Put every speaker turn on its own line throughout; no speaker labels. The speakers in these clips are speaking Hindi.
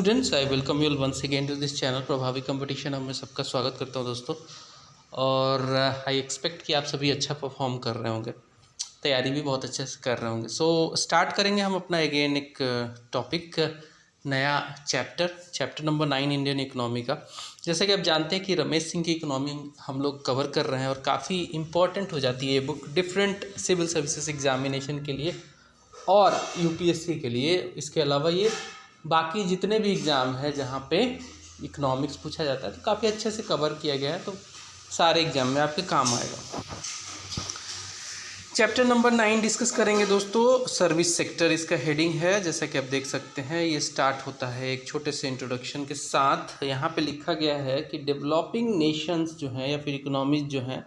Students, I welcome you once again to this channel Prabhavi competition. मैं सबका स्वागत करता हूं दोस्तों। और आई एक्सपेक्ट कि आप सभी अच्छा परफॉर्म कर रहे होंगे, तैयारी भी बहुत अच्छे से कर रहे होंगे। सो स्टार्ट करेंगे हम अपना अगेन एक टॉपिक, नया चैप्टर नंबर 9 इंडियन इकोनॉमी का। जैसे कि आप जानते हैं कि रमेश सिंह की इकोनॉमी हम लोग कवर कर रहे हैं और काफ़ी इम्पॉर्टेंट हो जाती है ये book different civil services examination के लिए और यूपीएससी के लिए। इसके अलावा ये बाकी जितने भी एग्ज़ाम है जहाँ पे इकोनॉमिक्स पूछा जाता है तो काफ़ी अच्छे से कवर किया गया है, तो सारे एग्ज़ाम में आपके काम आएगा। चैप्टर नंबर 9 डिस्कस करेंगे दोस्तों। सर्विस सेक्टर इसका हेडिंग है, जैसा कि आप देख सकते हैं। ये स्टार्ट होता है एक छोटे से इंट्रोडक्शन के साथ। यहाँ पे लिखा गया है कि डेवलपिंग नेशंस जो हैं या फिर इकोनॉमीज जो हैं,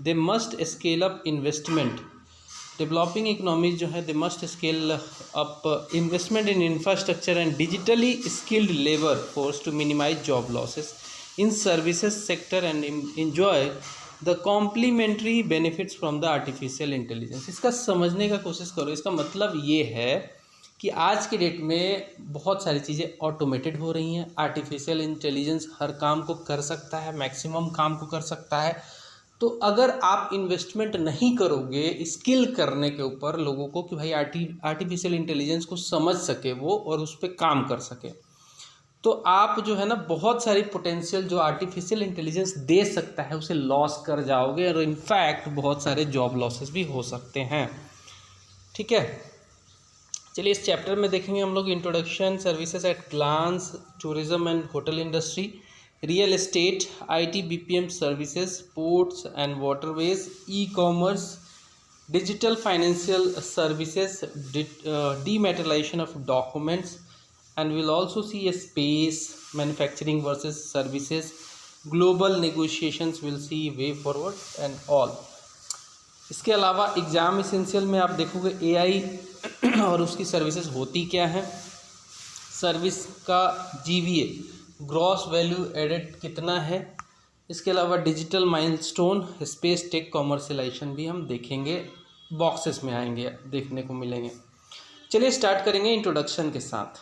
they must scale up investment. Developing economies जो है they must scale up investment in infrastructure and digitally skilled labour force to minimise job losses in services sector and enjoy the complementary benefits from the artificial intelligence. इसका समझने का कोशिश करो। इसका मतलब ये है कि आज के डेट में बहुत सारी चीज़ें ऑटोमेटेड हो रही हैं। आर्टिफिशियल इंटेलिजेंस हर काम को कर सकता है, मैक्सिमम काम को कर सकता है। तो अगर आप इन्वेस्टमेंट नहीं करोगे स्किल करने के ऊपर लोगों को कि भाई आर्टिफिशियल इंटेलिजेंस को समझ सके वो और उस पर काम कर सके, तो आप जो है ना बहुत सारी पोटेंशियल जो आर्टिफिशियल इंटेलिजेंस दे सकता है उसे लॉस कर जाओगे और इनफैक्ट बहुत सारे जॉब लॉसेस भी हो सकते हैं। ठीक है, चलिए इस चैप्टर में देखेंगे हम लोग introduction, services at glance, tourism and hotel industry, real estate, IT BPM services, ports and waterways, e-commerce, digital financial services, dematerialisation of documents, and we'll also see a space, manufacturing versus services, global negotiations, we'll see way forward and all. इसके अलावा एग्ज़ाम इसेंशियल में आप देखोगे AI और उसकी सर्विसेज होती क्या है, सर्विस का GVA ग्रॉस वैल्यू एडेड कितना है। इसके अलावा digital milestone, space tech, commercialisation भी हम देखेंगे, बॉक्सेस में आएंगे देखने को मिलेंगे। चलिए स्टार्ट करेंगे इंट्रोडक्शन के साथ।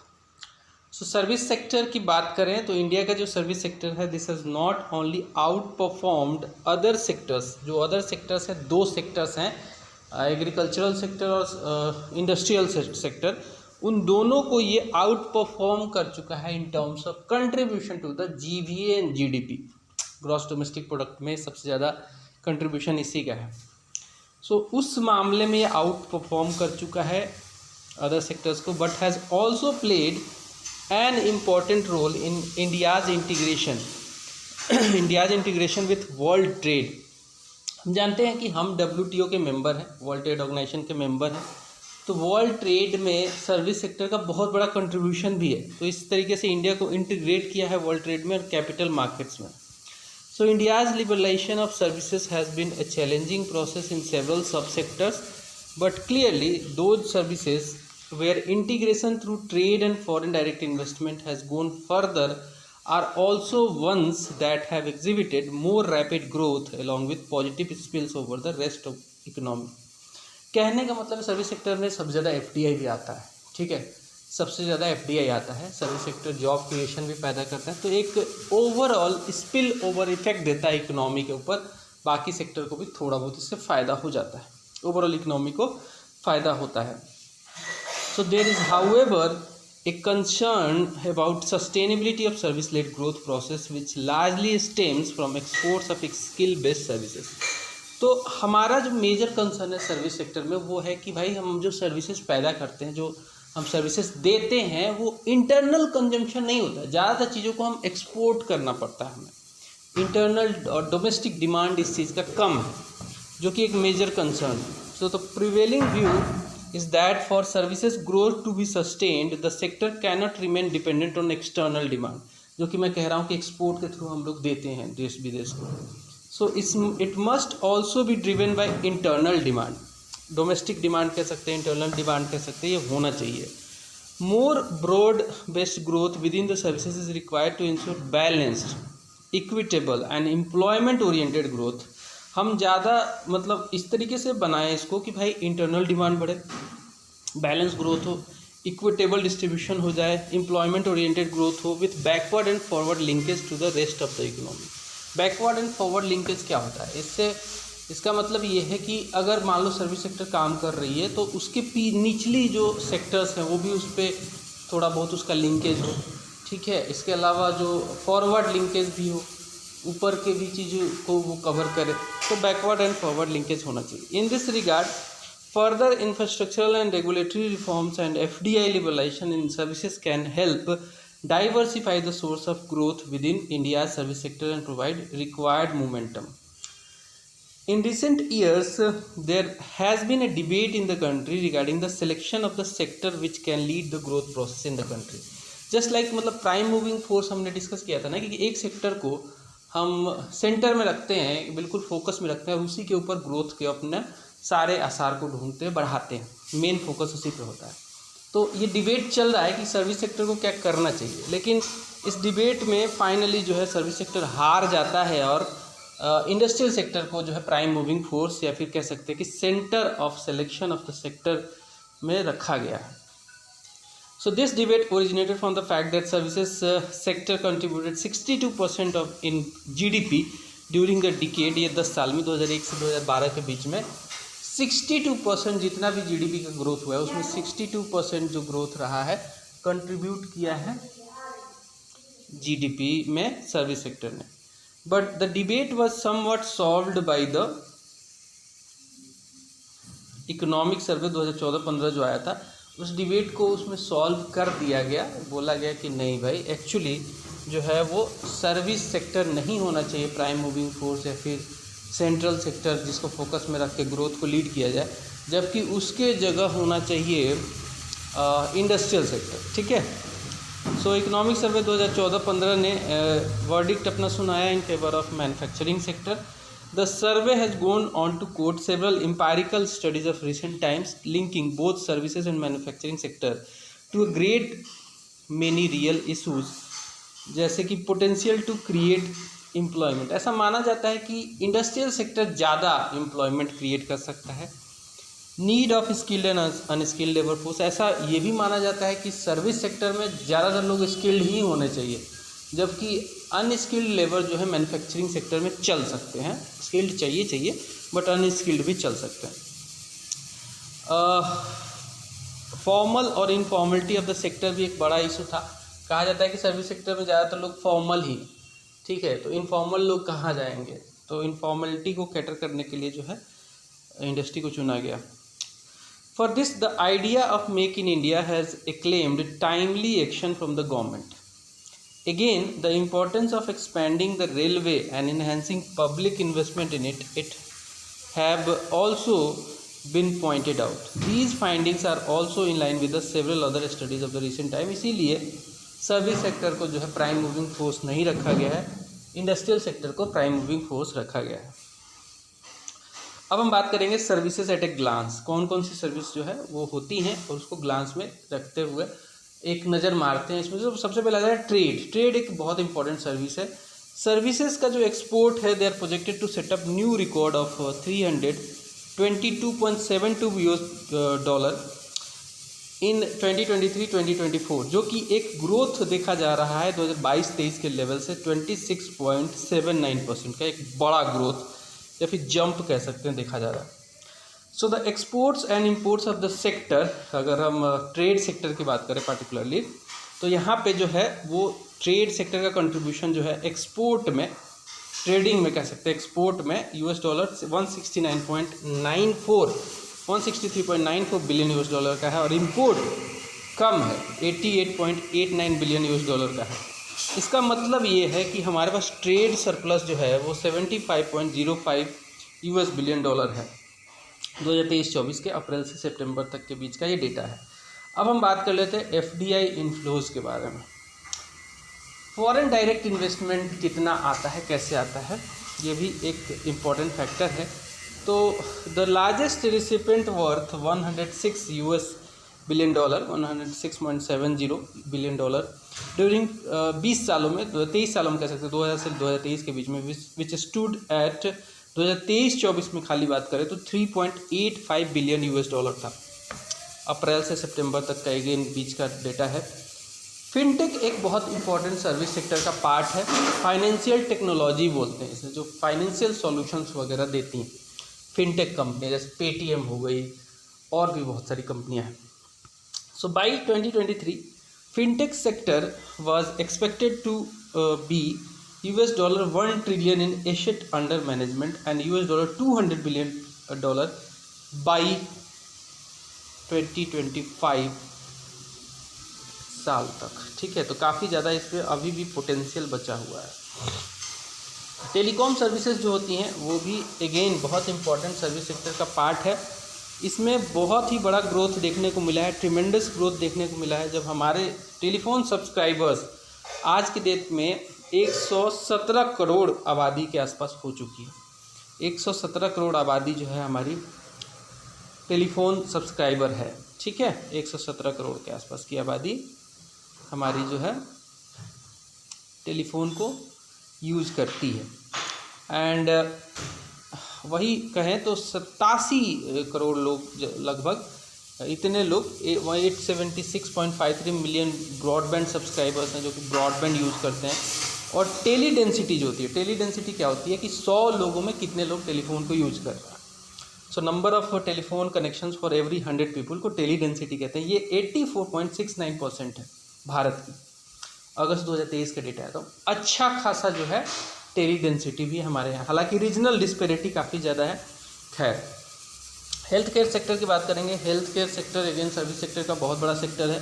सर्विस सेक्टर की बात करें तो इंडिया का जो सर्विस सेक्टर है this has not only out performed other sectors. जो अदर सेक्टर्स हैं, दो सेक्टर्स हैं, एग्रीकल्चरल सेक्टर और इंडस्ट्रियल सेक्टर, उन दोनों को ये आउट परफॉर्म कर चुका है in terms of contribution to the GVA and GDP, gross domestic product में सबसे ज़्यादा कंट्रीब्यूशन इसी का है। उस मामले में ये आउट परफॉर्म कर चुका है अदर सेक्टर्स को, but has also played an important role in India's integration with world trade। हम जानते हैं कि हम WTO के मेंबर हैं, वर्ल्ड ट्रेड ऑर्गेनाइजेशन के मेंबर हैं, तो वर्ल्ड ट्रेड में सर्विस सेक्टर का बहुत बड़ा कंट्रीब्यूशन भी है। तो इस तरीके से इंडिया को इंटीग्रेट किया है वर्ल्ड ट्रेड में और कैपिटल मार्केट्स में। India's liberalisation of services has been a challenging process in several sub sectors, but clearly those services where integration through trade and foreign direct investment has gone further are also ones that have exhibited more rapid growth along with positive spills over the rest of economy। कहने का मतलब सर्विस सेक्टर में सबसे ज़्यादा FDI भी आता है। ठीक है, सबसे ज़्यादा FDI आता है। सर्विस सेक्टर जॉब क्रिएशन भी पैदा करता है, तो एक ओवरऑल स्पिल ओवर इफेक्ट देता है इकोनॉमी के ऊपर। बाकी सेक्टर को भी थोड़ा बहुत इससे फ़ायदा हो जाता है, ओवरऑल इकोनॉमी को फ़ायदा होता है। So there is however a concern about sustainability of service-led growth process which largely stems from exports of skill-based services। तो हमारा जो मेजर कंसर्न है सर्विस सेक्टर में वो है कि भाई हम जो सर्विसेज पैदा करते हैं, जो हम सर्विसेज देते हैं, वो इंटरनल कंजम्पशन नहीं होता है। ज़्यादातर चीज़ों को हम एक्सपोर्ट करना पड़ता है हमें। इंटरनल और डोमेस्टिक डिमांड इस चीज़ का कम है, जो कि एक मेजर कंसर्न है। So the prevailing view is that for services growth to be sustained the sector cannot remain dependent on external demand, जो कि मैं कह रहा हूँ कि एक्सपोर्ट के थ्रू हम लोग देते हैं देश विदेश को। it must also be driven by internal demand, domestic demand कह सकते हैं, इंटरनल डिमांड कह सकते हैं, ये होना चाहिए। more broad based growth within the services is required to ensure balanced, equitable and employment oriented growth। हम ज़्यादा मतलब इस तरीके से बनाएं इसको कि भाई इंटरनल डिमांड बढ़े, बैलेंस ग्रोथ हो, इक्विटेबल डिस्ट्रीब्यूशन हो जाए, एम्प्लॉयमेंट ओरिएंटेड ग्रोथ हो with backward and forward linkage to the rest of the economy. Backward and forward linkage क्या होता है? इसका मतलब ये है कि अगर मान लो सर्विस सेक्टर काम कर रही है तो उसके निचली जो सेक्टर्स हैं वो भी उस पर थोड़ा बहुत उसका लिंकेज हो, ठीक है। इसके अलावा जो फॉरवर्ड लिंकेज भी हो, ऊपर के भी चीज़ों को वो कवर करे, तो बैकवर्ड एंड फॉरवर्ड लिंकेज होना चाहिए। In this regard further infrastructural and regulatory reforms and FDI liberalisation in services can help diversify the source of growth within India's service sector and provide required momentum. In recent years, there has been a debate in the country regarding the selection of the sector which can lead the growth process in the country. Just like मतलब प्राइम मूविंग फोर्स हमने डिस्कस किया था ना कि एक सेक्टर को हम सेंटर में रखते हैं, बिल्कुल फोकस में रखते हैं, उसी के ऊपर ग्रोथ के अपने सारे आसार को ढूंढते हैं, बढ़ाते हैं, मेन फोकस उसी पे होता है। तो ये डिबेट चल रहा है कि सर्विस सेक्टर को क्या करना चाहिए, लेकिन इस डिबेट में फाइनली जो है सर्विस सेक्टर हार जाता है और इंडस्ट्रियल सेक्टर को जो है प्राइम मूविंग फोर्स या फिर कह सकते हैं कि centre of selection of the sector में रखा गया है। So this debate originated from the fact that services sector contributed 62% of in GDP during the decade, ये 10 साल में 2001 से 2012 के बीच में 62% जितना भी GDP का ग्रोथ हुआ है उसमें 62% जो ग्रोथ रहा है कंट्रीब्यूट किया है GDP में सर्विस सेक्टर ने। But the debate was somewhat solved by the economic survey 2014-15 जो आया था, उस डिबेट को उसमें सॉल्व कर दिया गया। बोला गया कि नहीं भाई, एक्चुअली जो है वो सर्विस सेक्टर नहीं होना चाहिए प्राइम मूविंग फोर्स या फिर सेंट्रल सेक्टर जिसको फोकस में रख के ग्रोथ को लीड किया जाए, जबकि उसके जगह होना चाहिए इंडस्ट्रियल सेक्टर, ठीक है। सो इकोनॉमिक सर्वे 2014-15 ने वर्डिक्ट अपना सुनाया in favour of manufacturing sector. The survey has gone on to quote several empirical studies of recent times linking both services and manufacturing sector to a great many real issues, जैसे कि पोटेंशियल टू क्रिएट एम्प्लॉयमेंट। ऐसा माना जाता है कि इंडस्ट्रियल सेक्टर ज़्यादा एम्प्लॉयमेंट क्रिएट कर सकता है। Need of skilled and unskilled labour force, ऐसा ये भी माना जाता है कि सर्विस सेक्टर में ज़्यादातर लोग स्किल्ड ही होने चाहिए, जबकि अनस्किल्ड लेबर जो है मैन्युफैक्चरिंग सेक्टर में चल सकते हैं। स्किल्ड चाहिए बट अनस्किल्ड भी चल सकते हैं। फॉर्मल और इनफॉर्मलिटी ऑफ द सेक्टर भी एक बड़ा इशू था। कहा जाता है कि सर्विस सेक्टर में ज़्यादातर लोग फॉर्मल ही, ठीक है, तो इनफॉर्मल लोग कहाँ जाएंगे, तो इनफॉर्मलिटी को कैटर करने के लिए जो है इंडस्ट्री को चुना गया। For this the idea of make in India has acclaimed timely action from the government. Again the importance of expanding the railway and enhancing public investment in it have also been pointed out. These findings are also in line with the several other studies of the recent time. इसीलिए सर्विस सेक्टर को जो है प्राइम मूविंग फोर्स नहीं रखा गया है, इंडस्ट्रियल सेक्टर को प्राइम मूविंग फोर्स रखा गया है। अब हम बात करेंगे सर्विसेज एट ए ग्लांस, कौन कौन सी सर्विस जो है वो होती हैं और उसको ग्लांस में रखते हुए एक नज़र मारते हैं। इसमें जो सबसे पहले आता है ट्रेड एक बहुत इंपॉर्टेंट सर्विस है। सर्विसेज का जो एक्सपोर्ट है, they are projected to set up new record of 322.72 US$ in 2023-2024, जो कि एक ग्रोथ देखा जा रहा है 2022-23 के लेवल से 26.79% का एक बड़ा ग्रोथ या फिर जंप कह सकते हैं देखा जा रहा है। So the exports and imports of the sector, अगर हम ट्रेड सेक्टर की बात करें पर्टिकुलरली, तो यहाँ पे जो है वो ट्रेड सेक्टर का कंट्रीब्यूशन जो है एक्सपोर्ट में, ट्रेडिंग में कह सकते हैं, एक्सपोर्ट में $163.94 बिलियन US$ का है और इंपोर्ट कम है, $88.89 बिलियन US$ का है। इसका मतलब ये है कि हमारे पास ट्रेड सरप्लस जो है वो $75.05 बिलियन है 2023-24 के अप्रैल से सितंबर तक के बीच का ये डेटा है। अब हम बात कर लेते हैं FDI इनफ्लोज के बारे में। फॉरेन डायरेक्ट इन्वेस्टमेंट कितना आता है, कैसे आता है, ये भी एक इम्पॉर्टेंट फैक्टर है। तो the largest recipient worth $106 billion, $106.70 billion during 20 सालों में, 23 सालों में कह सकते हैं, 2000 से 2023 के बीच में, विच स्टूड एट 2023-24 में खाली बात करें तो $3.85 बिलियन था। अप्रैल से सितंबर तक का अगेन बीच का डेटा है। फिनटेक एक बहुत इंपॉर्टेंट सर्विस सेक्टर का पार्ट है। फाइनेंशियल टेक्नोलॉजी बोलते हैं इसे, जो फाइनेंशियल सॉल्यूशंस वगैरह देती हैं फिनटेक कंपनी, जैसे पेटीएम हो गई और भी बहुत सारी कंपनियां हैं। So by 2023 fintech sector was expected to be $1 trillion in asset under management and $200 billion by 2025 साल तक। ठीक है, तो काफ़ी ज़्यादा इस पर अभी भी पोटेंशियल बचा हुआ है। टेलीकॉम सर्विसेज जो होती हैं वो भी अगेन बहुत इंपॉर्टेंट सर्विस सेक्टर का पार्ट है। इसमें बहुत ही बड़ा ग्रोथ देखने को मिला है, ट्रिमेंडस ग्रोथ देखने को मिला है। जब हमारे टेलीफोन सब्सक्राइबर्स आज की डेट में 117 करोड़ आबादी के आसपास हो चुकी है। 117 करोड़ आबादी जो है हमारी टेलीफोन सब्सक्राइबर है। ठीक है, 117 करोड़ के आसपास की आबादी हमारी जो है टेलीफोन को यूज़ करती है। एंड वही कहें तो 87 करोड़ लोग लगभग, इतने लोग 876.53 मिलियन ब्रॉडबैंड सब्सक्राइबर्स हैं जो कि ब्रॉडबैंड यूज़ करते हैं। और टेली डेंसिटी जो होती है, टेली डेंसिटी क्या होती है कि 100 लोगों में कितने लोग टेलीफोन को यूज़ कर रहे हैं। So number of telephone connections for every 100 people को टेली डेंसिटी कहते हैं। ये 84.69% है भारत की, अगस्त 2023 का डेटा है। तो अच्छा खासा जो है टेली डेंसिटी भी हमारे यहाँ, हालांकि रीजनल डिस्पेरिटी काफ़ी ज़्यादा है। खैर, हेल्थ केयर सेक्टर की बात करेंगे। Health care sector again service sector का बहुत बड़ा सेक्टर है।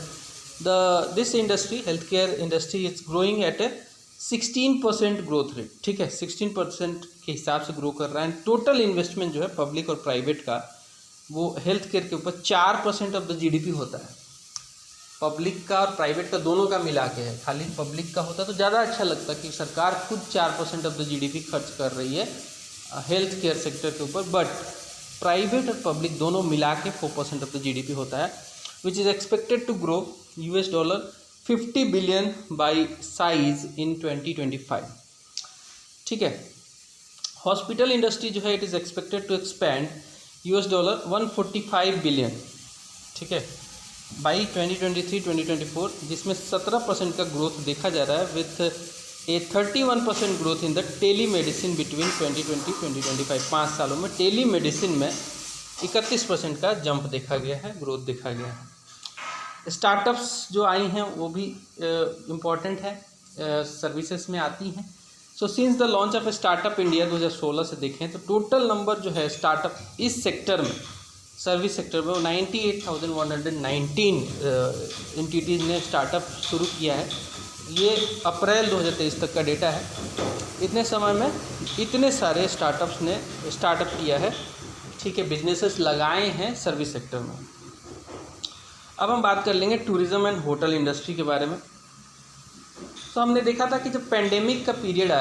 This industry, health care industry is growing at A 16% growth rate. ठीक है, 16% के हिसाब से ग्रो कर रहा है। टोटल इन्वेस्टमेंट जो है पब्लिक और प्राइवेट का, वो हेल्थ केयर के ऊपर 4% ऑफ द जीडीपी होता है। पब्लिक का और प्राइवेट का दोनों का मिला के है। खाली पब्लिक का होता तो ज़्यादा अच्छा लगता कि सरकार खुद 4% ऑफ द जीडीपी खर्च कर रही है हेल्थ केयर सेक्टर के ऊपर, बट प्राइवेट और पब्लिक दोनों मिला के 4% ऑफ द जीडीपी होता है, which is expected to grow $50 billion by size in 2025। ठीक है, हॉस्पिटल इंडस्ट्री जो है it is expected to expand $145 billion. ठीक है, बाई 2023-2024, जिसमें 17% का ग्रोथ देखा जा रहा है, with a 31% growth in the telemedicine between 2020-2025। 5 सालों में टेली मेडिसिन में 31% का जंप देखा गया है, ग्रोथ देखा गया है। स्टार्टअप्स जो आई हैं वो भी इम्पॉर्टेंट है, सर्विसेज में आती हैं। So since the launch of startup India 2016 से देखें तो टोटल नंबर जो है स्टार्टअप इस सेक्टर में, सर्विस सेक्टर में, वो 98,119 एंटिटीज़ ने स्टार्टअप शुरू किया है। ये अप्रैल 2023 तक का डेटा है। इतने समय में इतने सारे स्टार्टअप्स ने स्टार्टअप किया है। ठीक है, बिजनेसेस लगाए हैं सर्विस सेक्टर में। अब हम बात कर लेंगे टूरिज़्म एंड होटल इंडस्ट्री के बारे में। तो हमने देखा था कि जब पेंडेमिक का पीरियड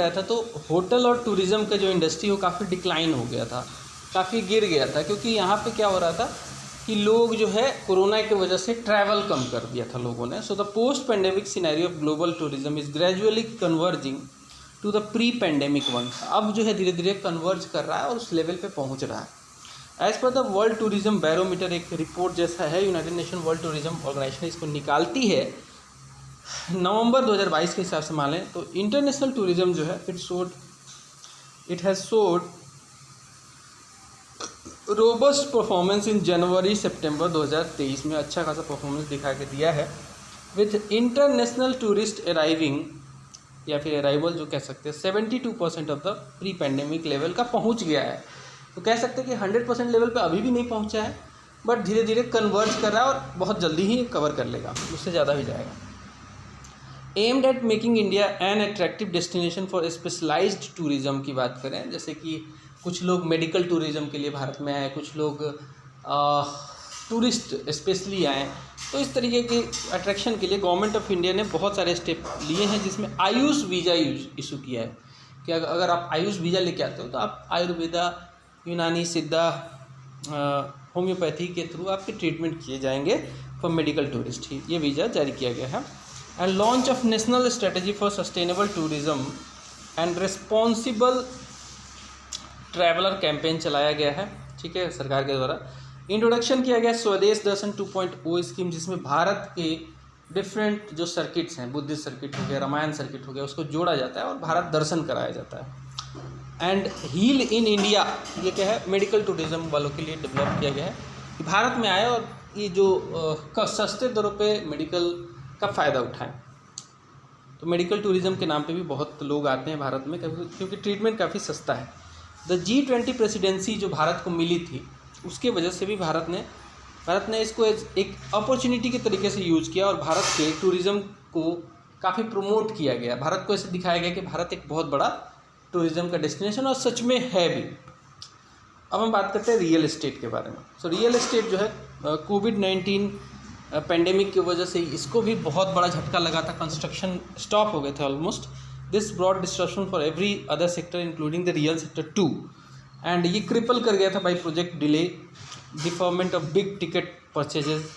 आया था तो होटल और टूरिज़्म का जो इंडस्ट्री वो काफ़ी डिक्लाइन हो गया था, काफ़ी गिर गया था, क्योंकि यहाँ पे क्या हो रहा था कि लोग जो है कोरोना की वजह से ट्रैवल कम कर दिया था लोगों ने। So the post pandemic scenario of global tourism is gradually converging to the pre pandemic one. अब जो है धीरे धीरे कन्वर्ज कर रहा है और उस लेवल पे पहुँच रहा है। As per the world tourism barometer, एक रिपोर्ट जैसा है, united nation world tourism organisation इसको निकालती है। नवंबर 2022 के हिसाब से मान लें तो इंटरनेशनल टूरिज्म जो है it has showed robust performance in January September 2023 में अच्छा खासा परफॉर्मेंस दिखा के दिया है, विथ इंटरनेशनल टूरिस्ट अराइविंग या फिर अराइवल जो कह सकते हैं 72% of the pre pandemic level का पहुंच गया है। तो कह सकते हैं कि 100% लेवल पे अभी भी नहीं पहुंचा है, बट धीरे धीरे कन्वर्ज कर रहा है और बहुत जल्दी ही कवर कर लेगा, उससे ज़्यादा भी जाएगा। Aimed at making India an attractive destination for specialised tourism की बात करें, जैसे कि कुछ लोग मेडिकल टूरिज़्म के लिए भारत में आए, कुछ लोग टूरिस्ट स्पेशली आए, तो इस तरीके के अट्रैक्शन के लिए गवर्नमेंट ऑफ इंडिया ने बहुत सारे स्टेप लिए हैं, जिसमें आयुष वीज़ा इशू किया है कि अगर आप आयुष वीज़ा लेके आते हो तो आप आयुर्वेदा, यूनानी, सिद्धा, होम्योपैथी के थ्रू आपके ट्रीटमेंट किए जाएंगे फॉर मेडिकल टूरिस्ट ही, ये वीज़ा जारी किया गया है। And launch of national strategy for sustainable tourism and responsible traveller campaign चलाया गया है, ठीक है, सरकार के द्वारा। इंट्रोडक्शन किया गया स्वदेश दर्शन 2.0 स्कीम, जिसमें भारत के डिफरेंट जो सर्किट्स हैं, बुद्धिस्ट सर्किट हो गया, रामायण सर्किट हो गया, उसको जोड़ा जाता है और भारत दर्शन कराया जाता है। एंड हील इन इंडिया, ये क्या है, मेडिकल टूरिज्म वालों के लिए डेवलप किया गया है कि भारत में आए और ये जो सस्ते दरों पे मेडिकल का फ़ायदा उठाएं। तो मेडिकल टूरिज्म के नाम पे भी बहुत लोग आते हैं भारत में, क्योंकि ट्रीटमेंट काफ़ी सस्ता है। द G20 प्रेसिडेंसी जो भारत को मिली थी, उसके वजह से भी भारत ने इसको एक अपॉर्चुनिटी के तरीके से यूज़ किया और भारत के टूरिज़्म को काफ़ी प्रमोट किया गया। भारत को ऐसे दिखाया गया कि भारत एक बहुत बड़ा टूरिज़्म का डेस्टिनेशन और सच में है भी। अब हम बात करते हैं रियल एस्टेट के बारे में। सो रियल एस्टेट जो है कोविड-19 पेंडेमिक की वजह से इसको भी बहुत बड़ा झटका लगा था, कंस्ट्रक्शन स्टॉप हो गए थे almost. This broad disruption for every other sector including the real sector too, and ये क्रिपल कर गया था by project delay, deferment of big ticket purchases,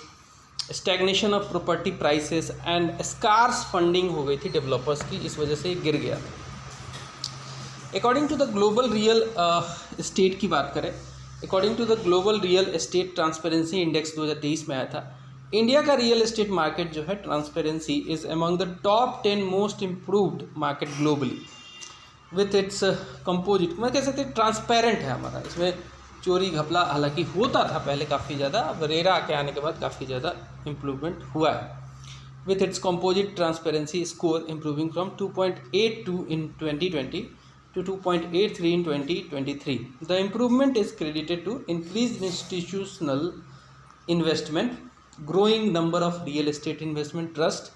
stagnation of property prices and scarce funding हो गई थी डेवलपर्स की, इस वजह से गिर गया था। According to the global real estate की बात करें, according to the global real estate transparency index 2023 में आया था, इंडिया का रियल एस्टेट मार्केट जो है transparency is among the top 10 most improved market globally with its composite, मैं कह सकते हैं ट्रांसपेरेंट है हमारा। इसमें चोरी घपला हालांकि होता था पहले काफ़ी ज़्यादा, अब रेरा के आने के बाद काफ़ी ज़्यादा इम्प्रूवमेंट हुआ है। With its composite transparency score improving from 2.82 in 2020 to 2.83 in 2023. The improvement is credited to increased institutional investment, growing number of real estate investment trust,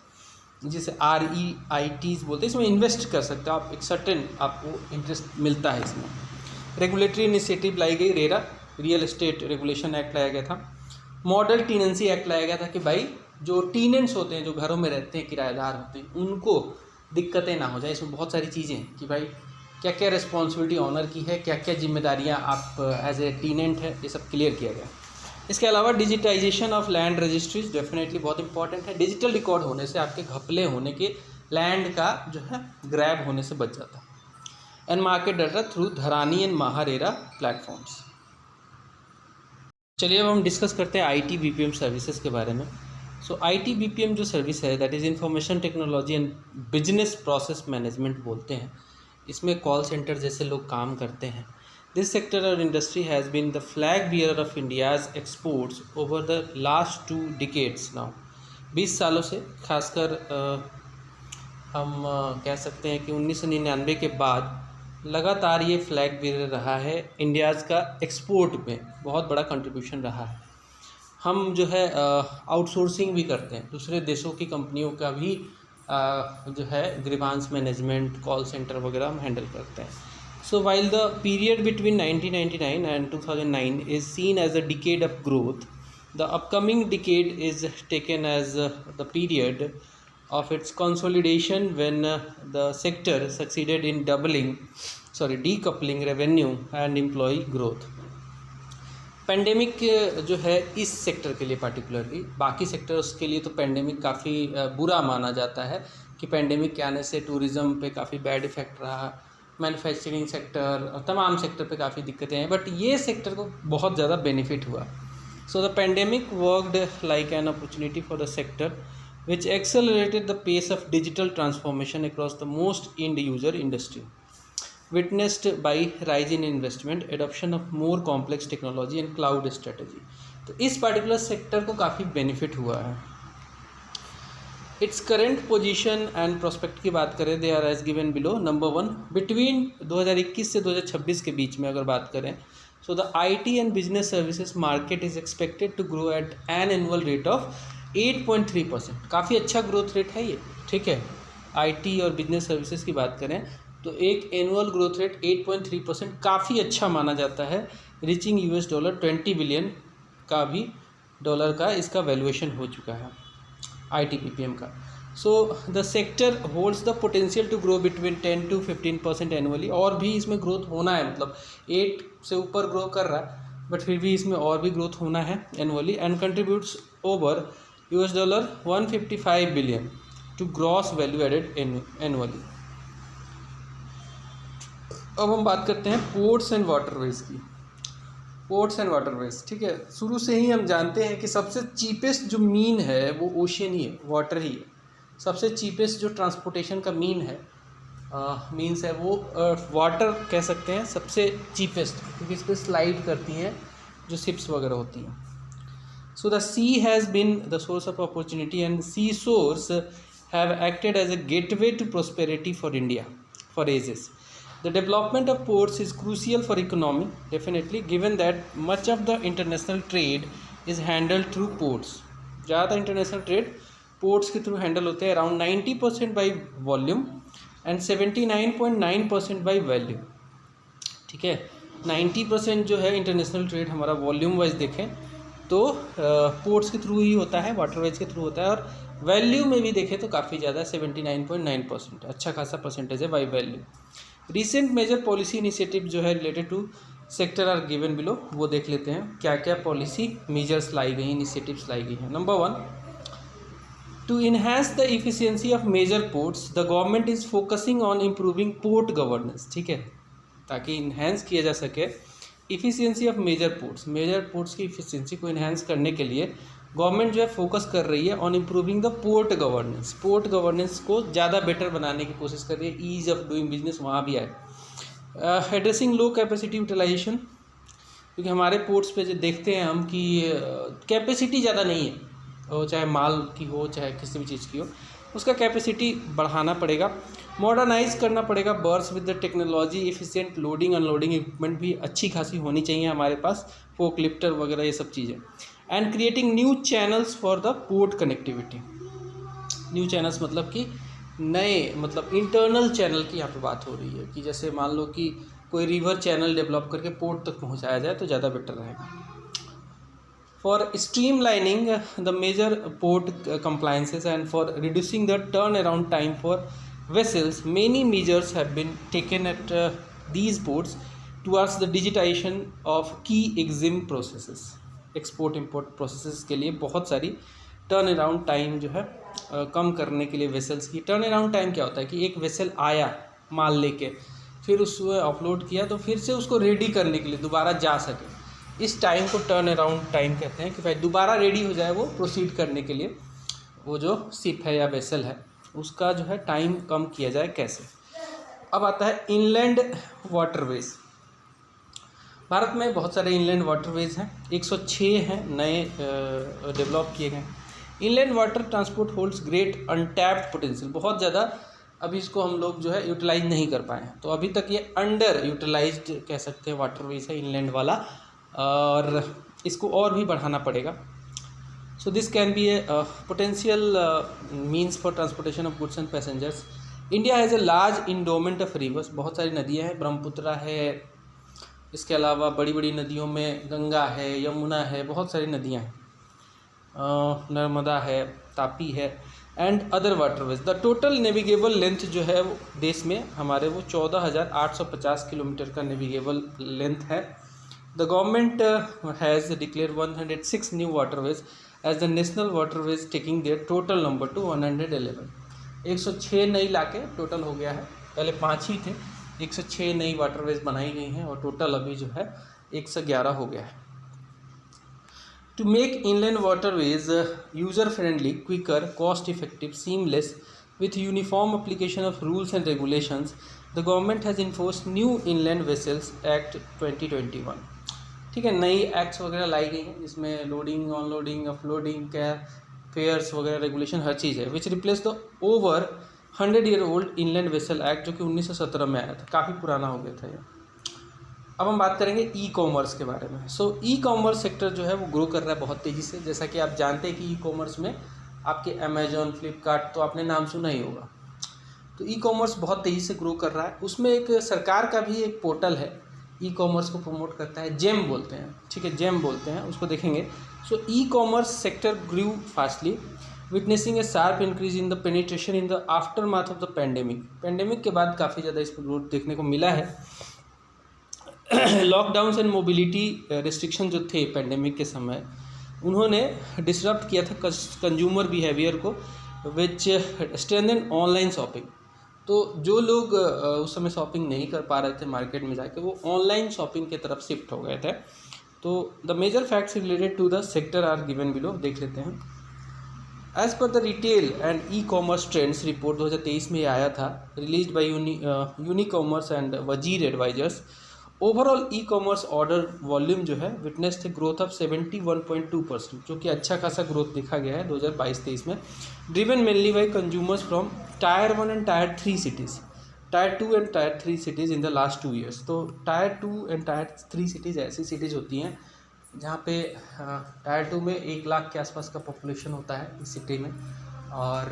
जिसे REITs बोलते हैं। इसमें इन्वेस्ट कर सकते हो आप, एक सर्टेन आपको इंटरेस्ट मिलता है इसमें। रेगुलेटरी इनिशिएटिव लाई गई, RERA real estate regulation act लाया गया था। मॉडल टीनेंसी एक्ट लाया गया था कि भाई जो टीनेंट्स होते हैं, जो घरों में रहते हैं, किराएदार होते हैं, उनको दिक्कतें ना हो जाए। इसमें बहुत सारी चीज़ें हैं कि भाई क्या क्या रिस्पॉन्सिबिलिटी ऑनर की है, क्या क्या जिम्मेदारियां आप एज ए टीनेंट है, ये सब क्लियर किया गया। इसके अलावा digitisation of land registries definitely बहुत इंपॉर्टेंट है। डिजिटल रिकॉर्ड होने से आपके घपले होने के, लैंड का जो है ग्रैब होने से बच जाता है। एंड मार्केट डाटा थ्रू धरानी एंड महारेरा प्लेटफॉर्म्स। चलिए अब हम डिस्कस करते हैं IT BPM सर्विसेज के बारे में। सो IT BPM जो सर्विस है, that is information technology and business process management बोलते हैं। इसमें कॉल सेंटर जैसे लोग काम करते हैं। दिस सेक्टर और industry has been the flag bearer of India's exports over the last 2 decades now. 20 सालों से, खासकर हम कह सकते हैं कि 1999 के बाद लगातार ये फ्लैग बियरर रहा है। इंडियाज़ का एक्सपोर्ट में बहुत बड़ा कंट्रीब्यूशन रहा है। हम जो है आउटसोर्सिंग भी करते हैं, दूसरे देशों की कंपनियों का भी जो है ग्रीवांस मैनेजमेंट, कॉल सेंटर वगैरह हम हैंडल करते हैं। So while the period between 1999 and 2009 is seen as a decade of growth, the upcoming decade is taken as the period of its consolidation when the sector succeeded in decoupling revenue and employee growth. Pandemic जो है इस सेक्टर के लिए पार्टिकुलरली, बाकी सेक्टर्स के लिए तो पेंडेमिक काफ़ी बुरा माना जाता है कि पेंडेमिक के आने से टूरिज़्म पे काफ़ी बैड इफेक्ट रहा, मैन्युफैक्चरिंग सेक्टर, तमाम सेक्टर पे काफ़ी दिक्कतें हैं, बट ये सेक्टर को बहुत ज़्यादा बेनिफिट हुआ। So the pandemic worked like an opportunity for the sector which accelerated the pace of digital transformation across the most end-user industry, witnessed by rise in investment, adoption of more complex technology and cloud strategy. तो इस particular sector को काफ़ी benefit हुआ है। Its current position and prospect की बात करें, they are as given below. Number 1, between 2021 से 2026 के बीच में अगर बात करें, so the IT and business services market is expected to grow at an annual rate of 8.3%। काफ़ी अच्छा ग्रोथ रेट है ये, ठीक है। IT और बिजनेस सर्विसेज की बात करें तो एक एनुअल ग्रोथ रेट 8.3% काफ़ी अच्छा माना जाता है। रीचिंग $20 बिलियन का भी डॉलर का इसका वैल्यूएशन हो चुका है IT BPM का। So the sector holds the potential to grow between 10 to 15% annually, और भी इसमें ग्रोथ होना है, मतलब 8 से ऊपर ग्रो कर रहा है, बट फिर भी इसमें और भी ग्रोथ होना है annually. And contributes over $155 billion to gross value added annually. अब हम बात करते हैं पोर्ट्स एंड वाटरवेज की। पोर्ट्स एंड वाटरवेज, ठीक है। शुरू से ही हम जानते हैं कि सबसे चीपेस्ट जो मीन है वो ओशियन ही है, वाटर ही है। सबसे चीपेस्ट जो ट्रांसपोर्टेशन का मीन है मीन्स है वो वाटर कह सकते हैं सबसे चीपेस्ट, क्योंकि इस पर स्लाइड करती हैं जो शिप्स वगैरह होती हैं। So the sea has been the source of opportunity and sea source have acted as a gateway to prosperity for India for ages. The development of ports is crucial for economy, definitely, given that much of the international trade is handled through ports. ज़्यादा इंटरनेशनल ट्रेड पोर्ट्स के थ्रू हैंडल होते हैं, around 90% by volume and 79.9% by value, ठीक है। 90% जो है इंटरनेशनल ट्रेड हमारा वॉल्यूम वाइज देखें तो पोर्ट्स के थ्रू ही होता है, वाटरवेज के थ्रू होता है, और वैल्यू में भी देखें तो काफ़ी ज़्यादा 79.9%, अच्छा खासा परसेंटेज है by value. Recent major policy initiative जो है related to sector are given below, वो देख लेते हैं क्या क्या पॉलिसी मेजर्स लाई गई, इनिशिएटिव्स लाई गई हैं. Number 1, to enhance the efficiency of major ports the government is focusing on improving port governance, ठीक है, ताकि इन्हांस किया जा सके इफिशियंसी ऑफ मेजर पोर्ट्स की इफिशियंसी को इन्हांस करने के लिए गवर्नमेंट जो है फोकस कर रही है on improving the port governance को ज़्यादा बेटर बनाने की कोशिश कर रही है, ईज ऑफ डूइंग बिजनेस वहाँ भी आए. एड्रेसिंग लो कैपेसिटी यूटिलाइजेशन, क्योंकि हमारे पोर्ट्स पे जो देखते हैं हम कि कैपेसिटी ज़्यादा नहीं है, वो चाहे माल की हो चाहे किसी भी चीज़ की हो, उसका कैपेसिटी बढ़ाना पड़ेगा. मॉडर्नाइज करना पड़ेगा berths with the technology, efficient loading unloading equipment भी अच्छी खासी होनी चाहिए हमारे पास, फोक लिफ्टर वगैरह ये सब चीज़ें. And creating new channels for the port connectivity. New channels मतलब कि नए, मतलब इंटरनल चैनल की यहाँ पे बात हो रही है कि जैसे मान लो कि कोई रिवर चैनल डेवलप करके पोर्ट तक पहुँचाया जाए तो ज़्यादा बेटर रहेगा. For streamlining the major port compliances and for reducing the turnaround time for vessels, many measures have been taken at these ports towards the digitization of key EXIM processes. Export import processes के लिए बहुत सारी टर्न अराउंड टाइम जो है कम करने के लिए वेसल्स की. टर्न अराउंड टाइम क्या होता है कि एक वेसल आया माल लेके, फिर उसको अपलोड किया, तो फिर से उसको रेडी करने के लिए दोबारा जा सके, इस टाइम को टर्न अराउंड टाइम कहते हैं, कि भाई दोबारा रेडी हो जाए वो प्रोसीड करने के लिए, वो जो शिप है या वेसल है उसका जो है टाइम कम किया जाए कैसे. अब आता है इनलैंड वाटरवेज. भारत में बहुत सारे इनलैंड वाटरवेज हैं, 106 हैं नए डेवलप किए गए. Inland water transport holds great untapped potential. बहुत ज़्यादा अभी इसको हम लोग जो है यूटिलाइज नहीं कर पाए हैं, तो अभी तक ये अंडर यूटिलाइज्ड कह सकते हैं वाटरवेज है इनलैंड वाला, और इसको और भी बढ़ाना पड़ेगा. So this can be A potential means for transportation of goods and passengers. India has a large endowment of reverse. बहुत सारी नदियाँ हैं, ब्रह्मपुत्रा है, इसके अलावा बड़ी बड़ी नदियों में गंगा है, यमुना है, बहुत सारी नदियाँ हैं, नर्मदा है, तापी है, and other waterways. The total navigable length जो है वो देश में हमारे वो 14,850 किलोमीटर का नेविगेबल लेंथ है. The government has declare 106 new waterways as the national waterways, taking their total number to 111. 106 नई लाके टोटल हो गया है, पहले 5 ही थे, 106 नई वाटरवेज बनाई गई हैं और टोटल अभी जो है 111 हो गया है. To make inland waterways user friendly, quicker, cost effective, seamless with uniform application of rules and regulations, the government has enforce new inland vessels act 2021. ठीक है, नई एक्ट्स वगैरह लाई गई हैं जिसमें लोडिंग, ऑनलोडिंग, अपलोडिंग, क्या फेयर्स वगैरह रेगुलेशन हर चीज़ है, which replace the over 100-year-old inland vessel act जो कि 1917 में आया था, काफ़ी पुराना हो गया था ये. अब हम बात करेंगे ई कॉमर्स के बारे में. सो ई कॉमर्स सेक्टर जो है वो ग्रो कर रहा है बहुत तेज़ी से. जैसा कि आप जानते हैं कि ई कॉमर्स में आपके अमेजॉन, फ्लिपकार्ट तो आपने नाम सुना ही होगा. तो ई कॉमर्स बहुत तेज़ी से ग्रो कर रहा है. उसमें एक सरकार का भी एक पोर्टल है, ई कॉमर्स को प्रमोट करता है, जेम बोलते हैं, ठीक है, जेम बोलते हैं, उसको देखेंगे. So e commerce sector grew fastly, witnessing a sharp increase in the penetration in the aftermath of the pandemic. Pandemic के बाद काफ़ी ज़्यादा इस पर ग्रोथ देखने को मिला है. लॉकडाउन्स एंड मोबिलिटी रिस्ट्रिक्शन जो थे पेंडेमिक के समय, उन्होंने डिसरप्ट किया था कंज्यूमर बिहेवियर को, विच स्ट्रेंथन ऑनलाइन शॉपिंग. तो जो लोग उस समय शॉपिंग नहीं कर पा रहे थे मार्केट में जाके, वो ऑनलाइन शॉपिंग की तरफ शिफ्ट हो गए थे. तो the major facts related to the sector are given below, देख लेते हैं। As per the retail and e commerce trends report 2023 में ये आया था, release by Unicommerce and Wazir advisors. Overall e commerce order volume जो है विटनेस थे ग्रोथ ऑफ 71.2%, जो कि अच्छा खासा ग्रोथ देखा गया है 2022-23 में, driven mainly by consumers from tyre 1 and tyre 3 cities, tyre 2 and tyre 3 cities in the last 2 years. तो टायर 2 एंड टायर 3 सिटीज़ ऐसी सिटीज़ होती हैं जहाँ पे टायर 2 में 1 लाख के आसपास का पॉपुलेशन होता है इस सिटी में, और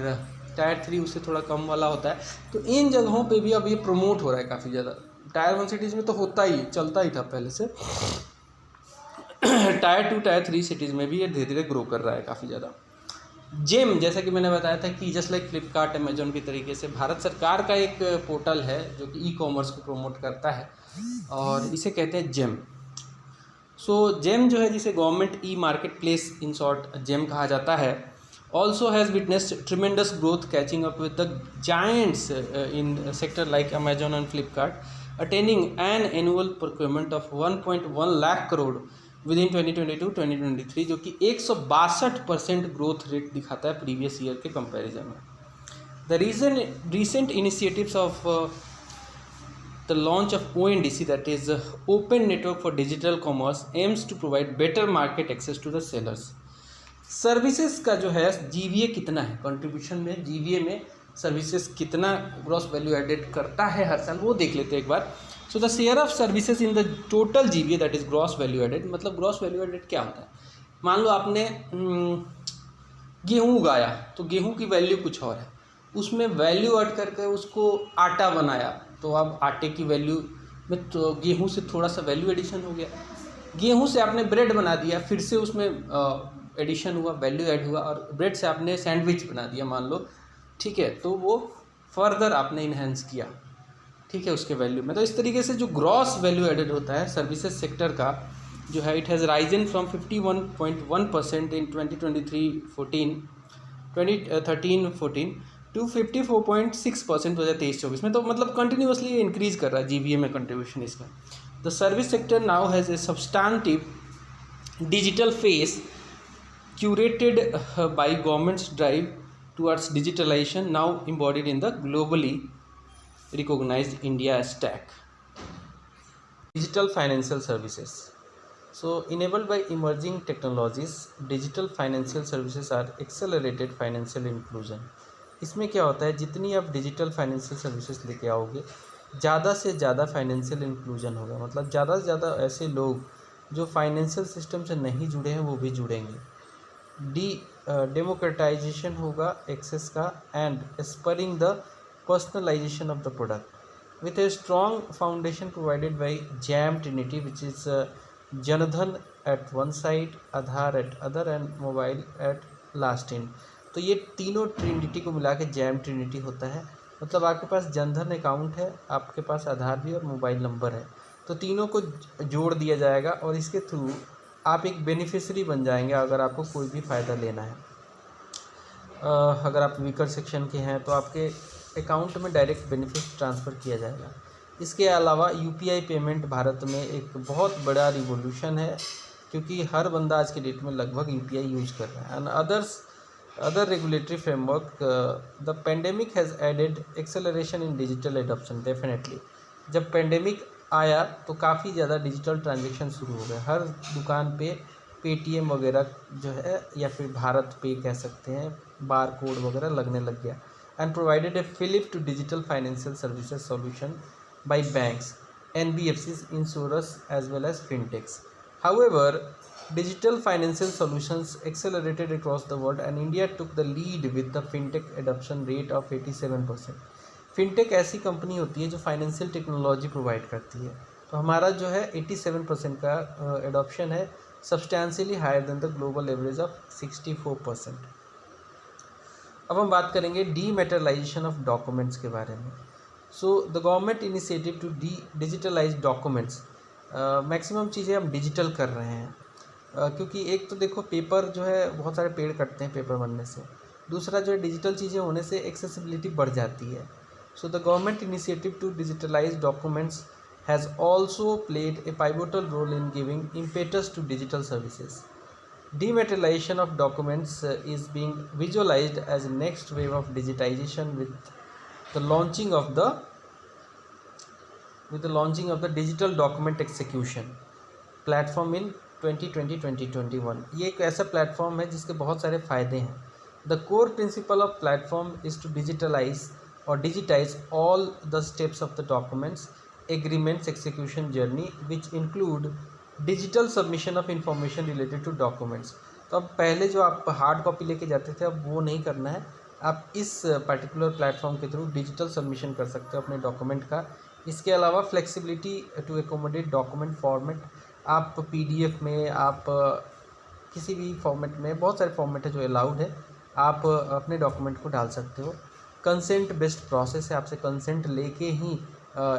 टायर 3 उससे थोड़ा कम वाला होता है। तो इन जगहों पे भी अब ये प्रमोट हो रहा है काफ़ी ज़्यादा। टायर 1 सिटीज़ में तो होता ही, चलता ही था पहले से। टायर 2 टायर 3 सिटीज़ में भी ये धीरे धीरे ग्रो कर रहा है काफ़ी ज़्यादा। जेम, जैसा कि मैंने बताया था कि जस्ट लाइक फ्लिपकार्ट अमेजोन की तरीके से भारत सरकार का एक पोर्टल है जो कि ई कॉमर्स को प्रमोट करता है, और इसे कहते हैं जेम। सो जेम जो है, जिसे government e marketplace in short GeM कहा जाता है, also has witnessed tremendous growth, catching up with the giants in sector like Amazon and Flipkart, attaining an annual procurement of 1.1 lakh crore within 2022-2023, जो कि 162% ग्रोथ रेट दिखाता है प्रीवियस ईयर के कंपैरिजन में। The recent initiatives of the launch of ONDC, that is Open Network for Digital Commerce, aims to provide better market access to the sellers. Services का जो है GVA कितना है, कंट्रीब्यूशन में GVA में सर्विसेज कितना ग्रॉस वैल्यू एडेड करता है हर साल, वो देख लेते हैं एक बार। So the share of services in the total GVA, that is gross value added. मतलब ग्रॉस वैल्यू एडेड क्या होता है? मान लो आपने गेहूँ उगाया, तो गेहूँ की वैल्यू कुछ और है, उसमें वैल्यू ऐड करके उसको आटा बनाया, तो अब आटे की वैल्यू में तो गेहूँ से थोड़ा सा वैल्यू एडिशन हो गया। गेहूँ से आपने ब्रेड बना दिया, फिर से उसमें एडिशन हुआ, वैल्यू ऐड हुआ, और ब्रेड से आपने सैंडविच बना दिया मान लो, ठीक है, तो वो फर्दर आपने इन्हेंस किया, ठीक है, उसके वैल्यू में। तो इस तरीके से जो ग्रॉस वैल्यू एडेड होता है सर्विसेज सेक्टर का जो है, it has risen from 51.1% in 2013-14 to 54.6% 2023-24 में। तो मतलब कंटिन्यूसली ये इंक्रीज कर रहा है GVA में कंट्रीब्यूशन इसमें। The service sector now has a substantive digital face curated by government's drive towards digitalization, now embodied in the globally recognized India stack. Digital financial services. So enabled by emerging technologies, digital financial services are accelerated financial inclusion. इसमें क्या होता है, जितनी आप डिजिटल फाइनेंशियल सर्विसेज लेके आओगे, ज़्यादा से ज़्यादा फाइनेंशियल इंक्लूजन होगा। मतलब ज़्यादा से ज़्यादा ऐसे लोग जो फाइनेंशियल सिस्टम से नहीं जुड़े हैं वो भी जुड़ेंगे। डेमोक्रेटाइजेशन होगा एक्सेस का, and spurring the personalisation of the product with a strong foundation provided by JAM trinity, which is Jan Dhan at one side, Aadhaar at other, and mobile at last end. तो ये तीनों ट्रिनिटी को मिला के जैम ट्रिनिटी होता है। मतलब आपके पास जनधन अकाउंट है, आपके पास आधार भी और मोबाइल नंबर है, तो तीनों को जोड़ दिया जाएगा और इसके थ्रू आप एक बेनिफिशरी बन जाएंगे अगर आपको कोई भी फ़ायदा लेना है। अगर आप वीकर सेक्शन के हैं तो आपके अकाउंट में डायरेक्ट बेनिफिट ट्रांसफ़र किया जाएगा। इसके अलावा UPI पेमेंट भारत में एक बहुत बड़ा रिवोल्यूशन है, क्योंकि हर बंदा आज के डेट में लगभग UPI यूज़ कर रहा है। And other regulatory framework, the pandemic has added acceleration in digital adoption. Definitely जब पेंडेमिक आया तो काफ़ी ज़्यादा डिजिटल ट्रांजेक्शन शुरू हो गए। हर दुकान पे पेटीएम वगैरह जो है, या फिर भारत पे कह सकते हैं, बार कोड वगैरह लगने लग गया। And provided a fillip to digital financial services solution by banks, NBFCs, insurance as well as fintechs. However, digital financial solutions accelerated across the world and India took the lead with the fintech adoption rate of 87%. Fintech ऐसी कंपनी होती है जो फाइनेंशियल टेक्नोलॉजी प्रोवाइड करती है, तो हमारा जो है 87% का एडॉप्शन है, substantially higher than the global average of 64%। अब हम बात करेंगे डीमेटेरियलाइजेशन ऑफ डॉक्यूमेंट्स के बारे में। So the government initiative to digitalise documents, maximum चीज़ें हम डिजिटल कर रहे हैं, क्योंकि एक तो देखो पेपर जो है बहुत सारे पेड़ कटते हैं पेपर बनने से, दूसरा जो है डिजिटल चीज़ें होने से एक्सेसिबिलिटी बढ़ जाती है। So the government initiative to digitalise documents has also played a pivotal role in giving impetus to digital services. Dematerialization of documents is being visualized as a next wave of digitization the launching of the with the launching of the digital document execution platform इन 2020-2021। ये एक ऐसा प्लेटफॉर्म है जिसके बहुत सारे फ़ायदे हैं। The core principle of platform is to digitise all the steps of the documents agreements execution journey which include digital submission of information related to documents. तो अब पहले जो आप हार्ड कॉपी लेके जाते थे अब वो नहीं करना है, आप इस पर्टिकुलर प्लेटफॉर्म के थ्रू डिजिटल सबमिशन कर सकते हो अपने डॉक्यूमेंट का। इसके अलावा flexibility to accommodate document format, आप पीडीएफ में, आप किसी भी फॉर्मेट में, बहुत सारे फॉर्मेट है जो अलाउड है, आप अपने डॉक्यूमेंट को डाल सकते हो। कंसेंट बेस्ड प्रोसेस है, आपसे कंसेंट लेके ही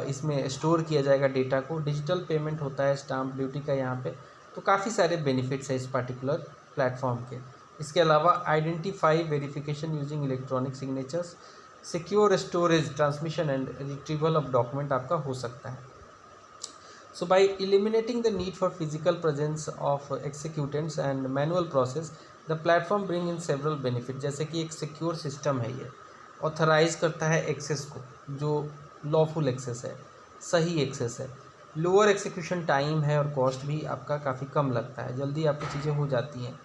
इसमें स्टोर किया जाएगा डेटा को। डिजिटल पेमेंट होता है स्टाम्प ड्यूटी का यहाँ पे। तो काफ़ी सारे बेनिफिट्स है इस पर्टिकुलर प्लेटफॉर्म के। इसके अलावा identify verification using electronic signatures, secure storage, transmission and retrieval of document आपका हो सकता है। So by eliminating the need for physical presence of executants and manual process, the platform bring in several benefits। जैसे कि एक सिक्योर सिस्टम है, ये ऑथराइज करता है एक्सेस को, जो लॉफुल एक्सेस है, सही एक्सेस है। लोअर एक्सिक्यूशन टाइम है और कॉस्ट भी आपका काफ़ी कम लगता है, जल्दी आपकी चीज़ें हो जाती हैं।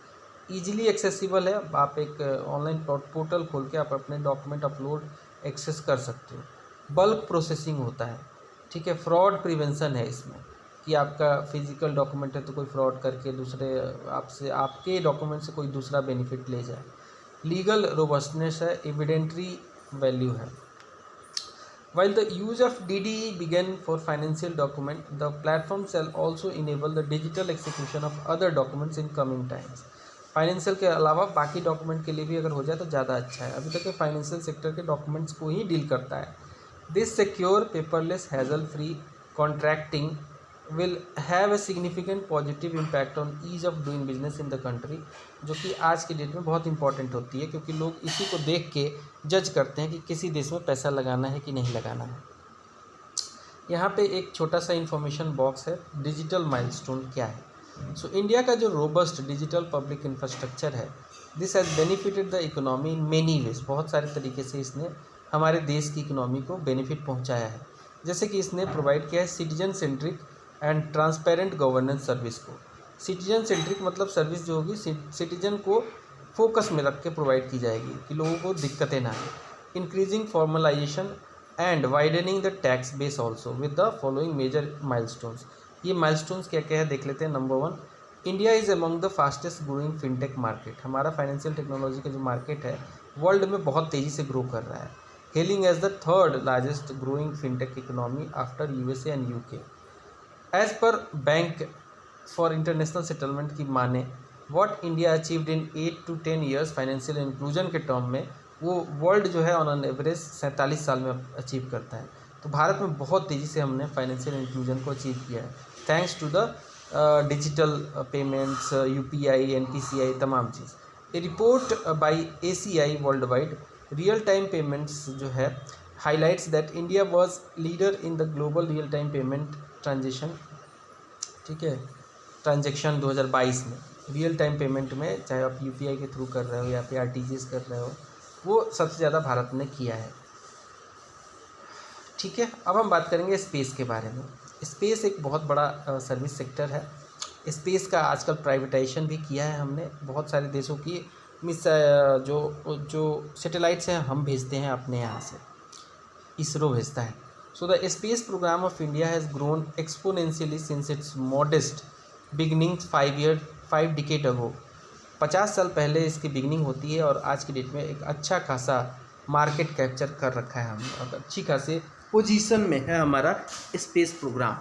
ईजिली एक्सेसिबल है, आप एक ऑनलाइन पोर्टल खोल के आप अपने डॉक्यूमेंट अपलोड एक्सेस कर सकते हो। बल्क प्रोसेसिंग होता है, ठीक है। फ्रॉड प्रिवेंशन है इसमें, कि आपका फिजिकल डॉक्यूमेंट है तो कोई फ्रॉड करके दूसरे आपसे, आपके डॉक्यूमेंट से कोई दूसरा बेनिफिट ले जाए। लीगल रोबस्टनेस है, एविडेंटरी वैल्यू है। While the use of DDE began for financial document, the platform shall also enable the digital execution of other documents in coming times। Financial के अलावा बाकी डॉक्यूमेंट के लिए भी अगर हो जाए तो ज़्यादा अच्छा है। अभी तक ये फाइनेंशियल सेक्टर के डॉक्यूमेंट्स को ही डील करता है। This secure paperless hassle free contracting will have a significant positive impact on ease of doing business in the country, जो कि आज की डेट में बहुत इंपॉर्टेंट होती है, क्योंकि लोग इसी को देख के जज करते हैं कि किसी देश में पैसा लगाना है कि नहीं लगाना है। यहाँ पे एक छोटा सा इन्फॉर्मेशन बॉक्स है, डिजिटल माइलस्टोन क्या है। सो इंडिया का जो रोबस्ट डिजिटल पब्लिक इंफ्रास्ट्रक्चर है, this has benefited the economy in many ways. बहुत सारे तरीके से इसने हमारे देश की इकोनॉमी को बेनिफिट पहुँचाया है। जैसे कि इसने प्रोवाइड किया है citizen centric and transparent governance service को। सिटीजन सेंट्रिक मतलब सर्विस जो होगी सिटीजन को फोकस में रख के प्रोवाइड की जाएगी कि लोगों को दिक्कतें ना आए। Increasing formalisation and widening the tax base also with the following major milestones. ये माइलस्टोन्स क्या क्या है देख लेते हैं। Number 1, India is among the fastest growing fintech market. हमारा फाइनेंशियल टेक्नोलॉजी का जो मार्केट है वर्ल्ड में बहुत तेज़ी से ग्रो कर रहा है। Hailing as the third largest growing fintech economy after USA and UK. As per bank for international settlement की माने, what India achieved in 8 to 10 years financial inclusion के टर्म में, वो वर्ल्ड जो है ऑन एन एवरेज 47 साल में अचीव करता है। तो भारत में बहुत तेज़ी से हमने फाइनेंशियल इंक्लूजन को अचीव किया है, thanks to the digital payments, UPI, NPCI, तमाम चीज़। A report by ACI world wide real time payments जो है highlights that India was leader in the global real time payment transaction, ठीक है, ट्रांजेक्शन 2022 में रियल टाइम पेमेंट में, चाहे आप यूपीआई के थ्रू कर रहे हो या फिर आरटीजीएस कर रहे हो, वो सबसे ज़्यादा भारत ने किया है। ठीक है, अब हम बात करेंगे स्पेस के बारे में। स्पेस एक बहुत बड़ा सर्विस सेक्टर है। स्पेस का आजकल प्राइवेटाइजेशन भी किया है हमने। बहुत सारे देशों की जो सैटेलाइट्स हैं हम भेजते हैं अपने यहाँ से, इसरो भेजता है। So the space programme of India has grown exponentially since its modest beginning 5 decade ago. 50 साल पहले इसकी बिगनिंग होती है और आज की डेट में एक अच्छा खासा मार्केट कैप्चर कर रखा है हमने और अच्छी खासी पोजीशन में है हमारा space programme.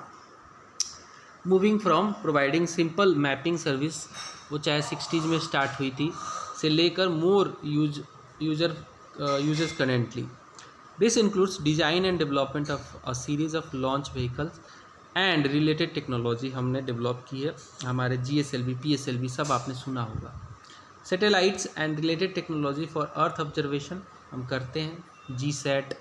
Moving from providing simple mapping service, वो चाहे 60s में स्टार्ट हुई थी, से लेकर more users currently. This includes design and development of a series of launch vehicles and related technology हमने डेवलप की है। हमारे GSLV, PSLV सब आपने सुना होगा। Satellites and related technology for earth observation हम करते हैं, GSAT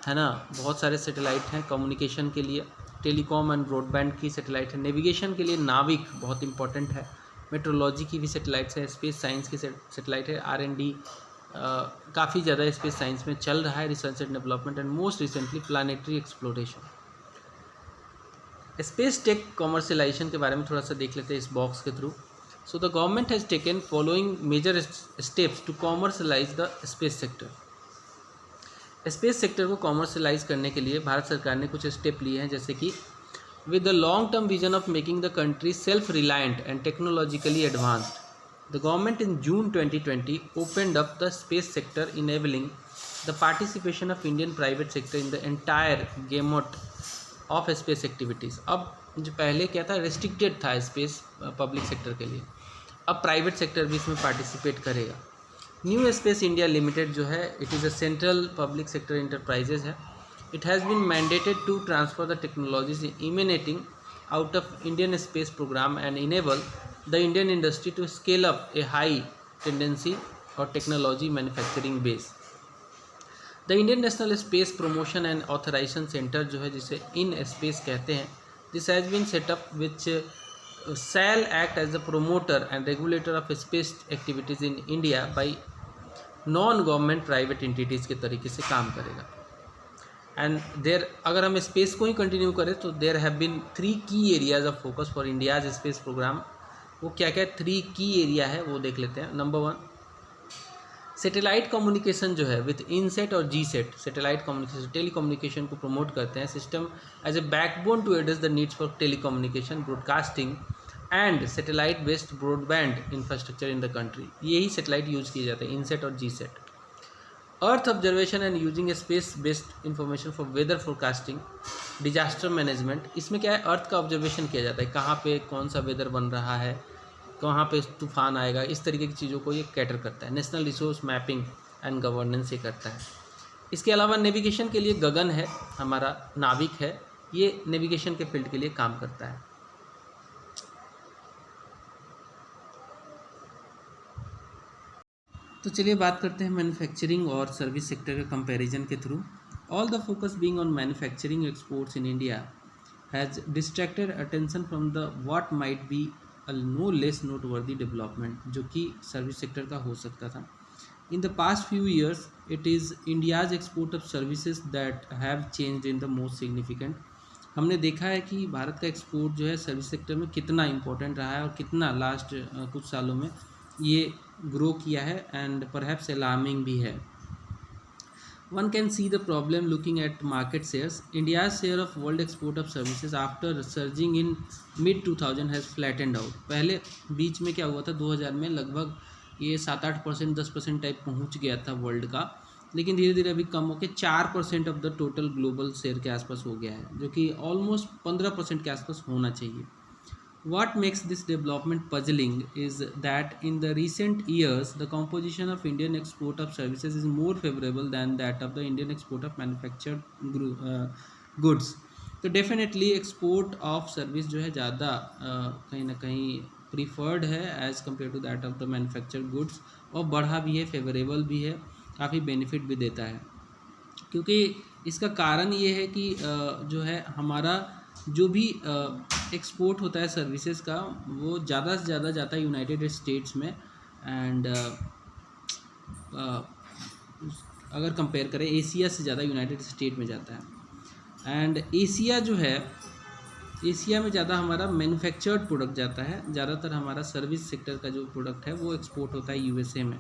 है ना, बहुत सारे सैटेलाइट हैं कम्युनिकेशन के लिए। टेलीकॉम एंड ब्रॉडबैंड की सैटेलाइट है। नेविगेशन के लिए नाविक बहुत इंपॉर्टेंट है। मेट्रोलॉजी की भी सैटेलाइट्स है। स्पेस साइंस की सैटेलाइट है। R&D काफ़ी ज़्यादा स्पेस साइंस में चल रहा है, research and development, and most recently planetary exploration. Space tech commercialisation के बारे में थोड़ा सा देख लेते हैं इस बॉक्स के थ्रू। So the government has taken following major steps to commercialise the space sector. Space sector को कॉमर्शलाइज करने के लिए भारत सरकार ने कुछ स्टेप लिए हैं, जैसे कि with the long term vision of making the country self reliant and technologically advanced, the government in June 2020 opened up the space sector, enabling the participation of Indian private sector in the entire gamut of space activities। अब जो पहले क्या था, रेस्ट्रिक्टेड था स्पेस पब्लिक सेक्टर के लिए, अब प्राइवेट सेक्टर भी इसमें पार्टिसिपेट करेगा। न्यू स्पेस इंडिया लिमिटेड जो है, it is a central public sector enterprises है। It has been mandated to transfer the technologies emanating out of Indian space program and enable the Indian industry to scale up a high tendency or technology manufacturing base। The Indian National Space Promotion and Authorization Center जो है, जिसे इन स्पेस कहते हैं, this has been set up which shall act as the promoter and regulator of space activities in India by non-government private entities के तरीके से काम करेगा। एंड देर अगर हम स्पेस को ही कंटिन्यू करें तो देर हैव बीन 3 की areas of focus for India's space programme. वो क्या क्या 3 की एरिया है वो देख लेते हैं। नंबर 1, सैटेलाइट कम्युनिकेशन जो है विथ इनसेट और GSAT. Satellite communication telecommunication को प्रमोट करते हैं। System as a backbone to address the needs for telecommunication, broadcasting and satellite based broadband infrastructure in the country. यही सैटेलाइट यूज़ किए जाते हैं, इनसेट और GSAT. Earth observation and using space based information for weather forecasting, disaster management. इसमें क्या है, अर्थ का ऑब्जर्वेशन किया जाता है, कहाँ पे कौन सा वेदर बन रहा है, कहाँ पे तूफान आएगा, इस तरीके की चीज़ों को ये कैटर करता है। National resource mapping and governance ये करता है। इसके अलावा नेविगेशन के लिए गगन है, हमारा नाविक है, ये नेविगेशन के फील्ड के लिए काम करता है। तो चलिए बात करते हैं मैन्युफैक्चरिंग और सर्विस सेक्टर के कंपैरिजन के through. All the focus being on manufacturing exports in India has distracted attention from the what might be a no less noteworthy development, जो कि सर्विस सेक्टर का हो सकता था। In the past few years it is India's export of services that have changed in the most significant. हमने देखा है कि भारत का एक्सपोर्ट जो है सर्विस सेक्टर में कितना इंपॉर्टेंट रहा है और कितना लास्ट कुछ सालों में ये ग्रो किया है, एंड परहैप्स अलार्मिंग भी है। One can see the problem looking at market shares. India's share of world export of services after surging in mid 2000 has flattened out. पहले बीच में क्या हुआ था, 2000 में लगभग ये 7-8%, 10% टाइप पहुंच गया था वर्ल्ड का, लेकिन धीरे धीरे अभी कम होकर 4% of the total global share के आसपास हो गया है, जो कि ऑलमोस्ट 15% के आसपास होना चाहिए। What makes this development puzzling is that in the recent years, the composition of Indian export of services is more favorable than that of the Indian export of manufactured goods. तो डेफिनेटली एक्सपोर्ट ऑफ सर्विस जो है ज़्यादा कहीं ना कहीं प्रीफर्ड है as compare to that of the manufactured goods, और बढ़ा भी है, फेवरेबल भी है, काफ़ी बेनिफिट भी देता है। क्योंकि इसका कारण ये है कि जो है हमारा जो भी एक्सपोर्ट होता है सर्विसेज का, वो ज़्यादा से ज़्यादा जाता है यूनाइटेड स्टेट्स में, एंड अगर कंपेयर करें एशिया से ज़्यादा यूनाइटेड स्टेट में जाता है। एंड एशिया जो है, एशिया में ज़्यादा हमारा मैन्युफैक्चर्ड प्रोडक्ट जाता है, ज़्यादातर हमारा सर्विस सेक्टर का जो प्रोडक्ट है वो एक्सपोर्ट होता है यूएसए में।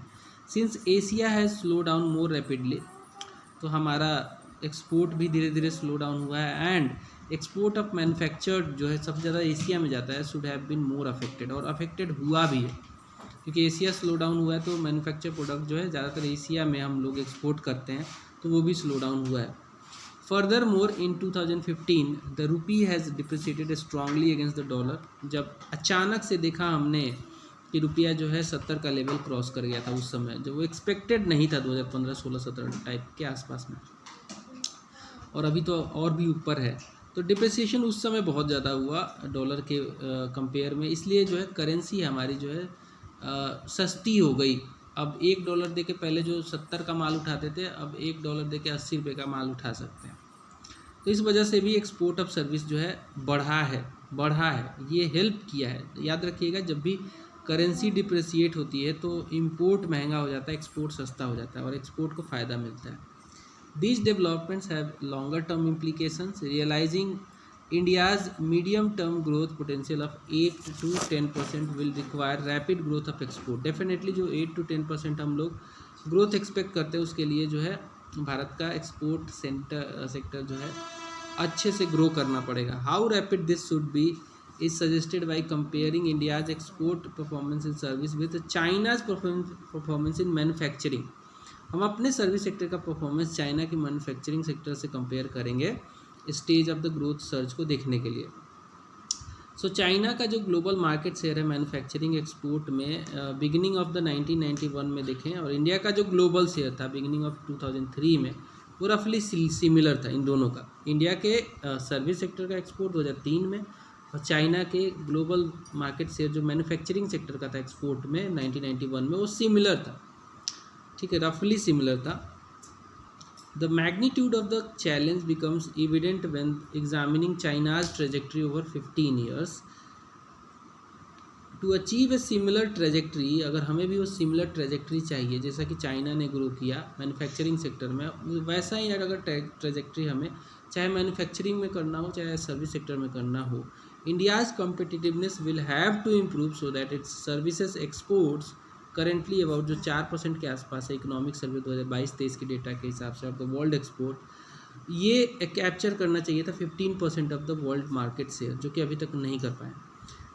Since Asia has slow down more rapidly, तो हमारा एक्सपोर्ट भी धीरे धीरे स्लो डाउन हुआ है, एंड एक्सपोर्ट ऑफ मैन्युफैक्चर्ड जो है सबसे ज़्यादा एशिया में जाता है, should have been more affected, और अफेक्टेड हुआ भी है, क्योंकि एशिया स्लो डाउन हुआ है तो मैन्युफैक्चर प्रोडक्ट जो है ज़्यादातर एशिया में हम लोग एक्सपोर्ट करते हैं, तो वो भी स्लो डाउन हुआ है। Further more in 2015 the rupee has depreciated strongly against the dollar. जब अचानक से देखा हमने कि रुपया जो है 70 का लेवल क्रॉस कर गया था उस समय, जो वो एक्सपेक्टेड नहीं था 2015, 16, 17 टाइप के आसपास में, और अभी तो और भी ऊपर है। तो डिप्रिसिएशन उस समय बहुत ज़्यादा हुआ डॉलर के कंपेयर में, इसलिए जो है करेंसी हमारी जो है सस्ती हो गई। अब $1 देके पहले जो 70 का माल उठाते थे, अब $1 देके 80 रुपये का माल उठा सकते हैं। तो इस वजह से भी एक्सपोर्ट ऑफ सर्विस जो है बढ़ा है, ये हेल्प किया है। याद रखिएगा, जब भी करेंसी डिप्रिसिएट होती है तो इंपोर्ट महंगा हो जाता है, एक्सपोर्ट सस्ता हो जाता है और एक्सपोर्ट को फ़ायदा मिलता है। These developments have longer term implications. Realizing India's medium term growth potential of 8 to 10% will require rapid growth of export. Definitely जो 8 to 10% हम लोग ग्रोथ एक्सपेक्ट करते हैं, उसके लिए जो है भारत का एक्सपोर्ट सेक्टर जो है अच्छे से ग्रो करना पड़ेगा। How rapid this should be is suggested by comparing India's export performance in service with China's performance in manufacturing. हम अपने सर्विस सेक्टर का परफॉर्मेंस चाइना की मैन्युफैक्चरिंग सेक्टर से कंपेयर करेंगे stage of the growth search को देखने के लिए। सो चाइना का जो ग्लोबल मार्केट शेयर है मैन्युफैक्चरिंग एक्सपोर्ट में बिगिनिंग ऑफ द 1991 में देखें, और इंडिया का जो ग्लोबल शेयर था बिगिनिंग ऑफ 2003 में, वो रफली सिमिलर था इन दोनों का। इंडिया के सर्विस सेक्टर का एक्सपोर्ट 2003 में और चाइना के ग्लोबल मार्केट शेयर जो मैन्युफैक्चरिंग सेक्टर का था एक्सपोर्ट में 1991 में, वो सिमिलर था। ठीक है, रफली सिमिलर था। The magnitude of the challenge becomes evident when examining China's trajectory over 15 years. To achieve a similar trajectory, अगर हमें भी वो सिमिलर ट्रेजेक्ट्री चाहिए जैसा कि चाइना ने ग्रो किया मैन्युफैक्चरिंग सेक्टर में, वैसा ही अगर ट्रेजेक्ट्री हमें चाहे मैन्युफैक्चरिंग में करना हो चाहे सर्विस सेक्टर में करना हो, India's competitiveness will have to improve so that its services exports currently about जो 4% के आसपास है इकोनॉमिक सर्वे 2022-23 के डेटा के हिसाब से ऑफ द वर्ल्ड एक्सपोर्ट, ये कैप्चर करना चाहिए था 15% of the world market share, जो कि अभी तक नहीं कर पाए।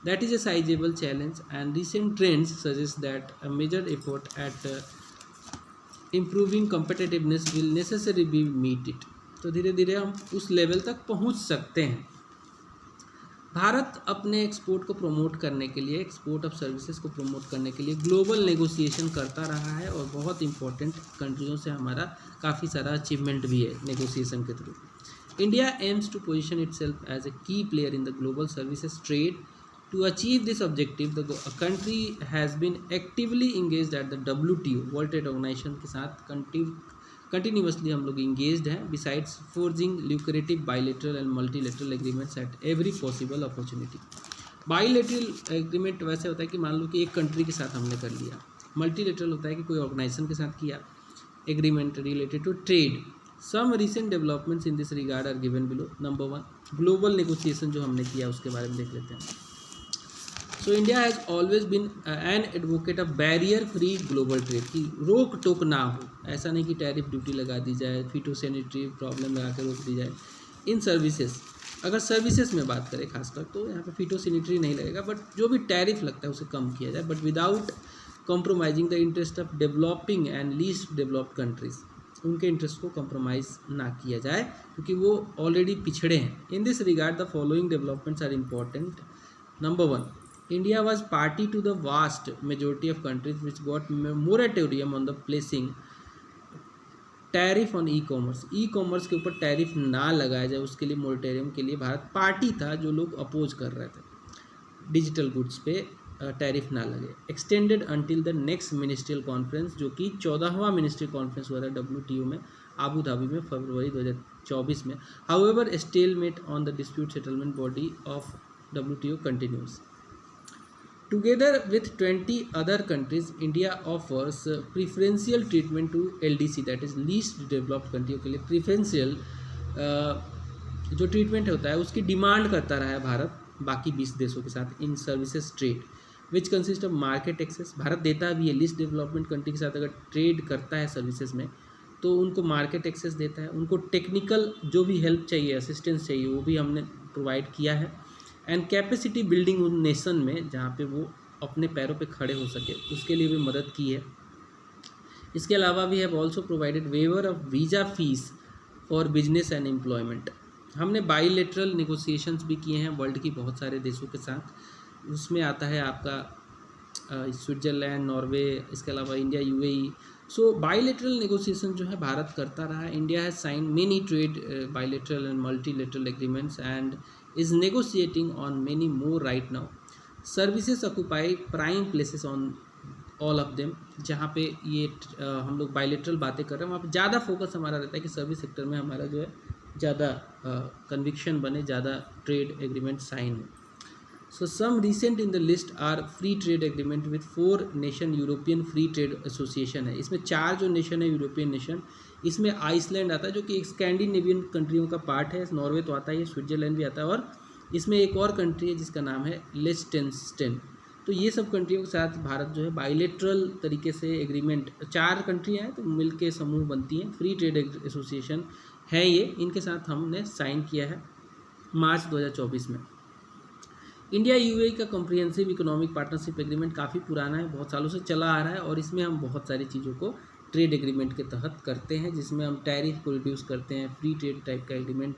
That is a sizeable challenge and recent trends suggest that a major effort at improving competitiveness will necessary be meet it. तो धीरे धीरे हम उस लेवल तक पहुंच सकते हैं। भारत अपने एक्सपोर्ट को प्रमोट करने के लिए, एक्सपोर्ट ऑफ सर्विसेज को प्रमोट करने के लिए ग्लोबल नेगोशिएशन करता रहा है और बहुत इंपॉर्टेंट कंट्रियों से हमारा काफ़ी सारा अचीवमेंट भी है नेगोशिएशन के through. India aims to position itself as a key player in the global services trade. To achieve this objective the country has been actively engaged at the WTO world trade organisation के साथ कंटिन्यूसली हम लोग इंगेज्ड हैं, besides forging lucrative bilateral and multilateral agreements at every possible opportunity. Bilateral agreement वैसे होता है कि मान लो कि एक कंट्री के साथ हमने कर लिया, मल्टीलेटरल होता है कि कोई ऑर्गेनाइजेशन के साथ किया agreement related to trade. Some recent developments in this regard are given below. Number 1, global negotiation जो हमने किया उसके बारे में देख लेते हैं। So India has always been an advocate of barrier free global trade, की रोक टोक ना हो, ऐसा नहीं कि टैरिफ ड्यूटी लगा दी जाए, फिटोसैनिटरी प्रॉब्लम लगा के रोक दी जाए। इन सर्विसेज, अगर सर्विसेज में बात करें खासकर तो यहाँ पे फिटोसैनिटरी नहीं लगेगा, बट जो भी टैरिफ लगता है उसे कम किया जाए, but without compromising the interest of developing and least developed countries. उनके इंटरेस्ट को कॉम्प्रोमाइज़ ना किया जाए क्योंकि वो ऑलरेडी पिछड़े हैं। In this regard the following developments are important. Number 1, India was party to the vast majority of countries which got moratorium on the placing tariff on e-commerce। E-commerce के ऊपर टैरिफ ना लगाया जाए उसके लिए मोरेटोरियम के लिए भारत पार्टी था, जो लोग अपोज कर रहे थे डिजिटल गुड्स पे टैरिफ ना लगे। Extended until the next ministerial conference, जो कि 14वां मिनिस्ट्रियल कॉन्फ्रेंस हुआ था WTO में आबू धाबी में फरवरी 2024 में। However stalemate on the dispute settlement body of WTO continues. Together with 20 other countries, India offers preferential treatment to LDC, that is least developed country के लिए प्रिफरेंशियल जो ट्रीटमेंट होता है उसकी डिमांड करता रहा है भारत बाकी 20 देशों के साथ in services trade, which consist of market access. भारत देता भी है, लीस्ट डेवलपमेंट कंट्री के साथ अगर ट्रेड करता है सर्विसेज में तो उनको मार्केट एक्सेस देता है, उनको टेक्निकल जो भी हेल्प चाहिए, असिस्टेंस चाहिए, वो भी हमने प्रोवाइड किया है। एंड कैपेसिटी बिल्डिंग उन नेशन में जहाँ पे वो अपने पैरों पे खड़े हो सके उसके लिए भी मदद की है। इसके अलावा भी have also provided waiver of visa fees for business and employment. हमने बाईलेटरल नेगोशिएशंस भी किए हैं वर्ल्ड की बहुत सारे देशों के साथ, उसमें आता है आपका स्विट्ज़रलैंड, नॉर्वे, इसके अलावा India, UAE। So bilateral negotiation जो है भारत करता रहा है। India has sign many trade bilateral and multilateral agreements and is negotiating on many more right now. Services occupy prime places on all of them। जहाँ पे ये हम लोग बायलेटरल बातें कर रहे हैं वहाँ पे ज़्यादा फोकस हमारा रहता है कि सर्विस सेक्टर में हमारा जो है ज़्यादा कन्विक्शन बने, ज़्यादा ट्रेड एग्रीमेंट साइन हो। So some recent in the list are free trade agreement with 4 nation European free trade association है। इसमें 4 जो नेशन है यूरोपियन नेशन, इसमें आइसलैंड आता है जो कि एक स्कैंडिनेवियन कंट्रियों का पार्ट है, नॉर्वे तो आता ही है, स्विट्जरलैंड भी आता है, और इसमें एक और कंट्री है जिसका नाम है लिechtenstein। तो ये सब कंट्रियों के साथ भारत जो है बाइलेटरल तरीके से एग्रीमेंट, 4 कंट्रियाँ हैं तो मिल के समूह बनती हैं, फ्री ट्रेड एसोसिएशन है ये, इनके साथ हमने साइन किया है मार्च 2024 में। इंडिया यूएई का कॉम्प्रिहेंसिव इकोनॉमिक पार्टनरशिप एग्रीमेंट काफ़ी पुराना है, बहुत सालों से चला आ रहा है, और इसमें हम बहुत सारी चीज़ों को ट्रेड एग्रीमेंट के तहत करते हैं, जिसमें हम टैरिफ को रिड्यूस करते हैं, फ्री ट्रेड टाइप का एग्रीमेंट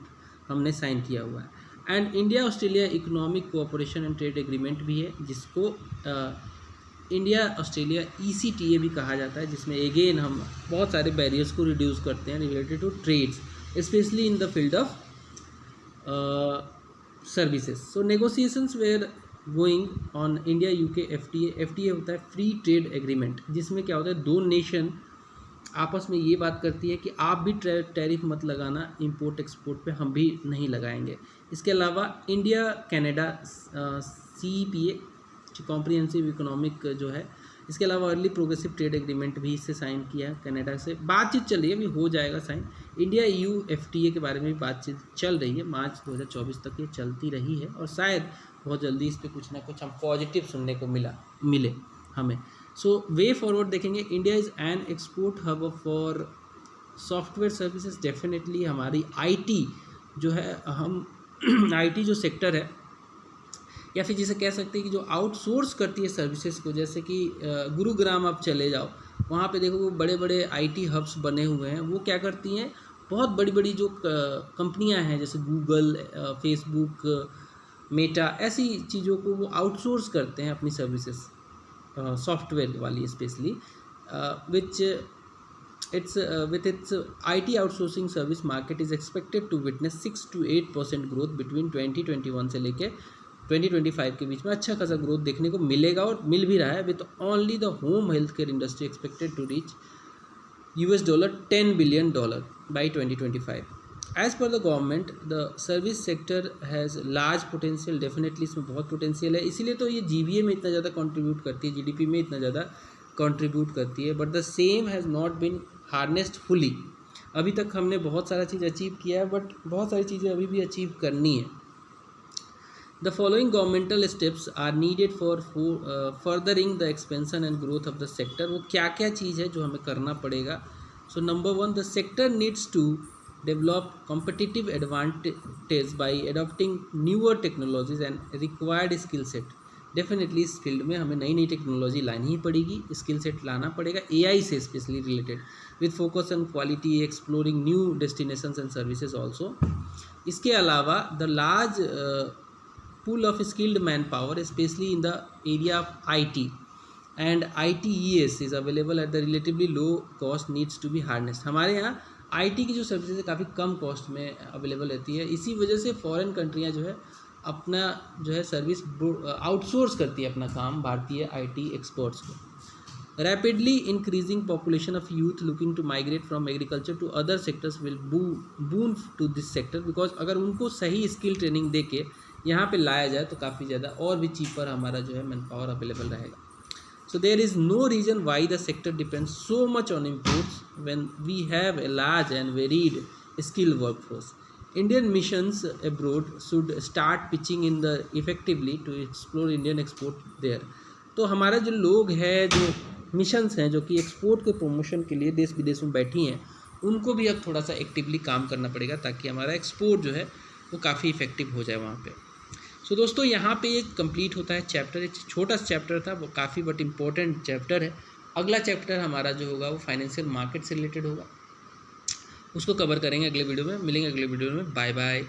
हमने साइन किया हुआ है। And India Australia economic cooperation and trade agreement भी है, जिसको इंडिया ऑस्ट्रेलिया ECTA भी कहा जाता है, जिसमें अगेन हम बहुत सारे बैरियर्स को रिड्यूस करते हैं related to trades, specially in the field of services. So negotiations were going on India UK FTA। FTA होता है फ्री ट्रेड एग्रीमेंट, जिसमें क्या होता है, 2 नेशन आपस में ये बात करती है कि आप भी टैरिफ मत लगाना इंपोर्ट एक्सपोर्ट पे, हम भी नहीं लगाएंगे। इसके अलावा India Canada CEPA comprehensive economic जो है, इसके अलावा अर्ली प्रोग्रेसिव ट्रेड एग्रीमेंट भी इससे साइन किया है कनाडा से, बातचीत चल रही है, अभी हो जाएगा साइन। इंडिया EU FTA के बारे में भी बातचीत चल रही है, मार्च 2024 तक ये चलती रही है, और शायद बहुत जल्दी इस पर कुछ ना कुछ हम पॉजिटिव सुनने को मिले हमें। सो वे फॉरवर्ड देखेंगे, India is an export hub for software services. Definitely हमारी IT जो है, हम IT जो सेक्टर है, या फिर जिसे कह सकते हैं कि जो आउटसोर्स करती है सर्विसेज को, जैसे कि गुरुग्राम आप चले जाओ, वहाँ पे देखो वो बड़े बड़े IT हब्स बने हुए हैं, वो क्या करती हैं, बहुत बड़ी बड़ी जो कंपनियां हैं जैसे गूगल, फेसबुक, मेटा, ऐसी चीज़ों को वो आउटसोर्स करते हैं अपनी सर्विसेज, सॉफ्टवेयर वाली specially, which its with its IT outsourcing service market is expected to witness 6 to 8% growth between 2021 से लेके 2025 के बीच में। अच्छा खासा ग्रोथ देखने को मिलेगा, और मिल भी रहा है, with only the home health care industry expected to reach $10 billion by 2025। As per the government the service sector has large potential. Definitely इसमें बहुत पोटेंशियल है, इसीलिए तो ये GVA में इतना ज़्यादा कंट्रीब्यूट करती है, GDP में इतना ज़्यादा कंट्रीब्यूट करती है, but the same has not been harnessed fully. अभी तक हमने बहुत सारा चीज़ अचीव किया है, बट बहुत सारी चीज़ें अभी भी अचीव करनी है। The following governmental steps are needed for furthering the expansion and growth of the sector। वो क्या क्या चीज़ है जो हमें करना पड़ेगा। So number 1, the sector needs to develop competitive advantage by adopting newer technologies and required skill set। Definitely इस फील्ड में हमें नई नई टेक्नोलॉजी लानी ही पड़ेगी, स्किल सेट लाना पड़ेगा, AI से specially related, with focus on quality, exploring new destinations and services also. इसके अलावा the large pool of skilled manpower especially in the area of IT and ITES is available at the relatively low cost needs to be harnessed। हमारे यहाँ IT की जो सर्विसेज है काफ़ी कम कॉस्ट में अवेलेबल रहती है, इसी वजह से फॉरेन कंट्रियाँ जो है अपना जो है सर्विस आउटसोर्स करती है अपना काम भारतीय IT एक्सपर्ट्स को। Rapidly increasing population of youth looking to migrate from agriculture to other sectors will boon to this sector, because अगर उनको सही स्किल ट्रेनिंग दे के यहाँ पे लाया जाए तो काफ़ी ज़्यादा और भी चीपर हमारा जो है मैन पावर अवेलेबल रहेगा। So there is no reason why the sector depends so much on imports when we have a large and varied skill workforce. Indian missions abroad should start pitching in the effectively to explore Indian export there. तो हमारे जो लोग हैं, जो मिशंस हैं, जो कि एक्सपोर्ट के प्रमोशन के लिए देश विदेश में बैठी हैं, उनको भी अब थोड़ा सा एक्टिवली काम करना पड़ेगा ताकि हमारा एक्सपोर्ट जो है वो काफ़ी इफेक्टिव हो जाए वहाँ पे। सो दोस्तों यहाँ पे एक कंप्लीट होता है चैप्टर, एक छोटा सा चैप्टर था वो काफ़ी बट इम्पोर्टेंट चैप्टर है। अगला चैप्टर हमारा जो होगा वो फाइनेंशियल मार्केट से रिलेटेड होगा, उसको कवर करेंगे अगले वीडियो में। मिलेंगे अगले वीडियो में, बाय बाय।